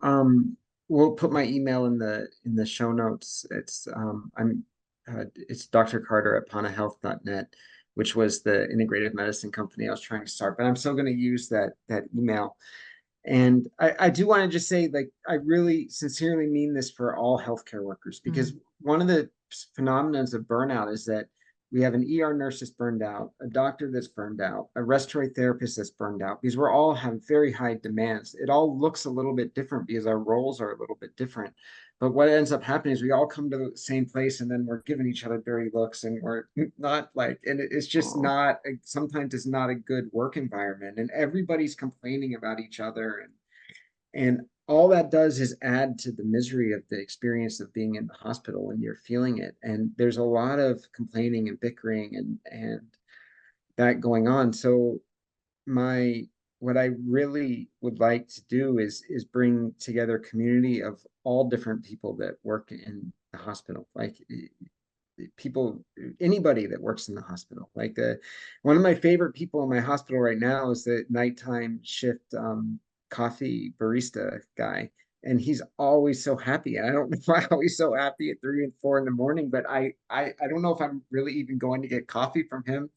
we'll put my email in the show notes. It's Dr. Carter at panahealth.net, which was the integrative medicine company I was trying to start, but I'm still going to use that email. And I do want to just say, like, I really sincerely mean this for all healthcare workers, because
Mm.
one of the phenomena of burnout is that we have an ER nurse that's burned out, a doctor that's burned out, a respiratory therapist that's burned out, because we're all have very high demands. It all looks a little bit different because our roles are a little bit different. But what ends up happening is we all come to the same place and then we're giving each other dirty looks and we're not like, and it's just
Oh,
not, sometimes it's not a good work environment and everybody's complaining about each other. And all that does is add to the misery of the experience of being in the hospital when you're feeling it. And there's a lot of complaining and bickering and that going on. So my what I really would like to do is bring together a community of all different people that work in the hospital. Like people, anybody that works in the hospital. Like one of my favorite people in my hospital right now is the nighttime shift coffee barista guy. And he's always so happy. And I don't know why he's so happy at 3 and 4 in the morning, but I don't know if I'm really even going to get coffee from him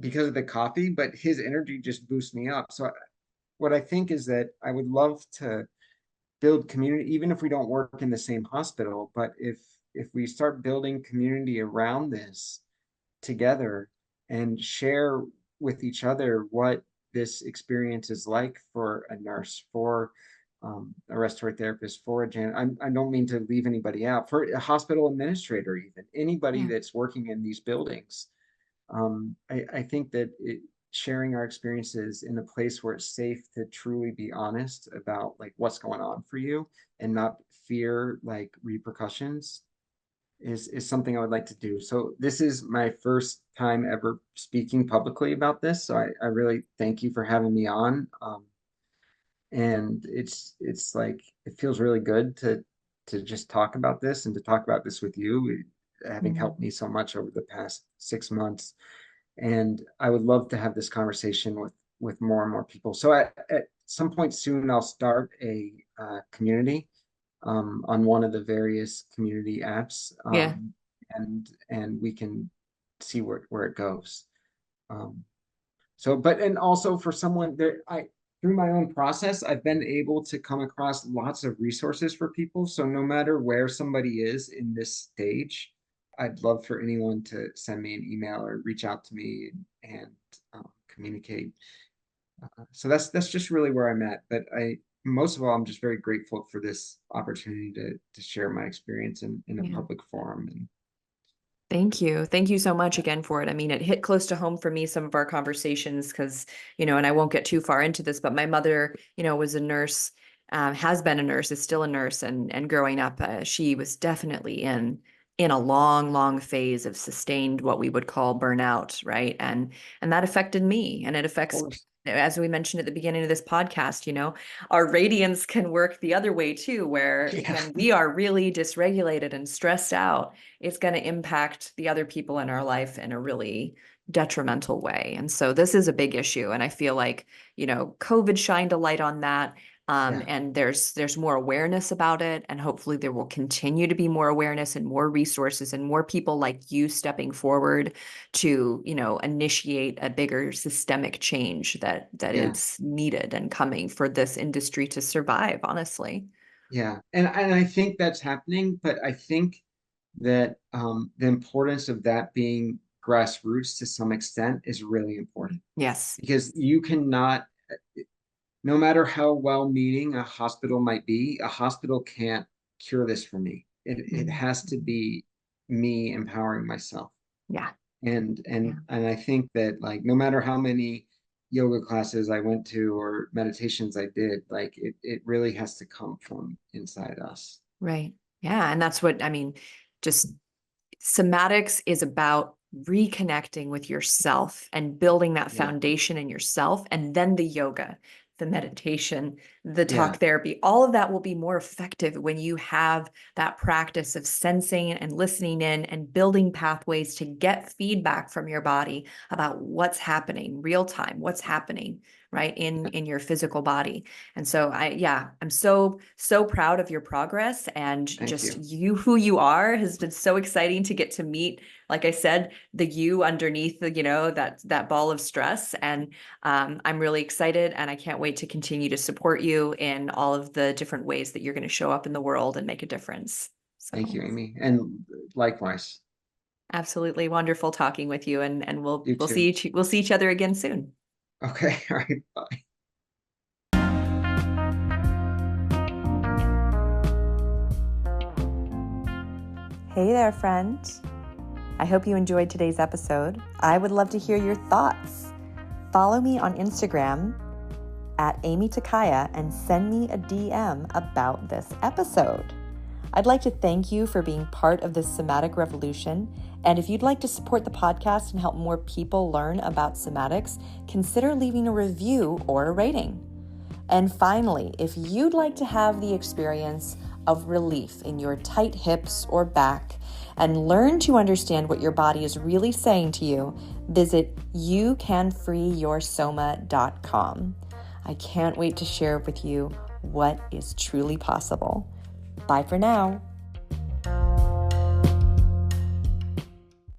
because of the coffee, but his energy just boosts me up. So what I think is that I would love to build community, even if we don't work in the same hospital, but if we start building community around this together and share with each other what this experience is like for a nurse, for a respiratory therapist, for a I don't mean to leave anybody out, for a hospital administrator, even anybody
yeah.
that's working in these buildings. I think that sharing our experiences in a place where it's safe to truly be honest about like what's going on for you and not fear like repercussions is something I would like to do. So this is my first time ever speaking publicly about this. So I really thank you for having me on. And it's like it feels really good to just talk about this and to talk about this with you, having helped
Mm.
me so much over the past 6 months. And I would love to have this conversation with more and more people. So at some point soon, I'll start a community on one of the various community apps,
Yeah.
and we can see where it goes. Um, so, but and also for someone there, I through my own process, I've been able to come across lots of resources for people. So no matter where somebody is in this stage, I'd love for anyone to send me an email or reach out to me and communicate. So that's just really where I'm at. But I most of all, I'm just very grateful for this opportunity to share my experience in a
Yeah.
public forum. And
Thank you. Thank you so much again for it. I mean, it hit close to home for me, some of our conversations, because, and I won't get too far into this, but my mother, was a nurse, has been a nurse, is still a nurse. And growing up, she was definitely in a long, long phase of sustained what we would call burnout, right? And that affected me. And it
of
affects,
course,
as we mentioned at the beginning of this podcast, our radiance can work the other way too, where
yeah,
when we are really dysregulated and stressed out, it's going to impact the other people in our life in a really detrimental way. And so this is a big issue. And I feel like, COVID shined a light on that.
yeah,
And there's more awareness about it. And hopefully there will continue to be more awareness and more resources and more people like you stepping forward to, initiate a bigger systemic change that
yeah.
is needed and coming for this industry to survive, honestly.
Yeah, and I think that's happening, but I think that the importance of that being grassroots to some extent is really important
Yes.
because you cannot, no matter how well-meaning a hospital might be, a hospital can't cure this for me. It
Mhm.
has to be me empowering myself.
Yeah.
And
Yeah.
and I think that like no matter how many yoga classes I went to or meditations I did, like it really has to come from inside us.
Right. Yeah. And that's what I mean, just somatics is about reconnecting with yourself and building that
Yeah,
foundation in yourself. And then the yoga, the meditation, the
yeah,
talk therapy, all of that will be more effective when you have that practice of sensing and listening in and building pathways to get feedback from your body about what's happening real time, what's happening right in your physical body. And so I'm so proud of your progress, and
thank
just
you.
you who you are has been so exciting to get to meet, like I said, the you underneath the, that ball of stress. And I'm really excited, and I can't wait to continue to support you in all of the different ways that you're going to show up in the world and make a difference.
Thank you,
So
Amy. And likewise,
absolutely wonderful talking with you, and we'll
you
we'll
too.
see we'll see each other again soon.
Okay, all right, bye.
Hey there, friend. I hope you enjoyed today's episode. I would love to hear your thoughts. Follow me on Instagram at Amy Takaya and send me a DM about this episode. I'd like to thank you for being part of this somatic revolution. And if you'd like to support the podcast and help more people learn about somatics, consider leaving a review or a rating. And finally, if you'd like to have the experience of relief in your tight hips or back and learn to understand what your body is really saying to you, visit youcanfreeyoursoma.com. I can't wait to share with you what is truly possible. Bye for now.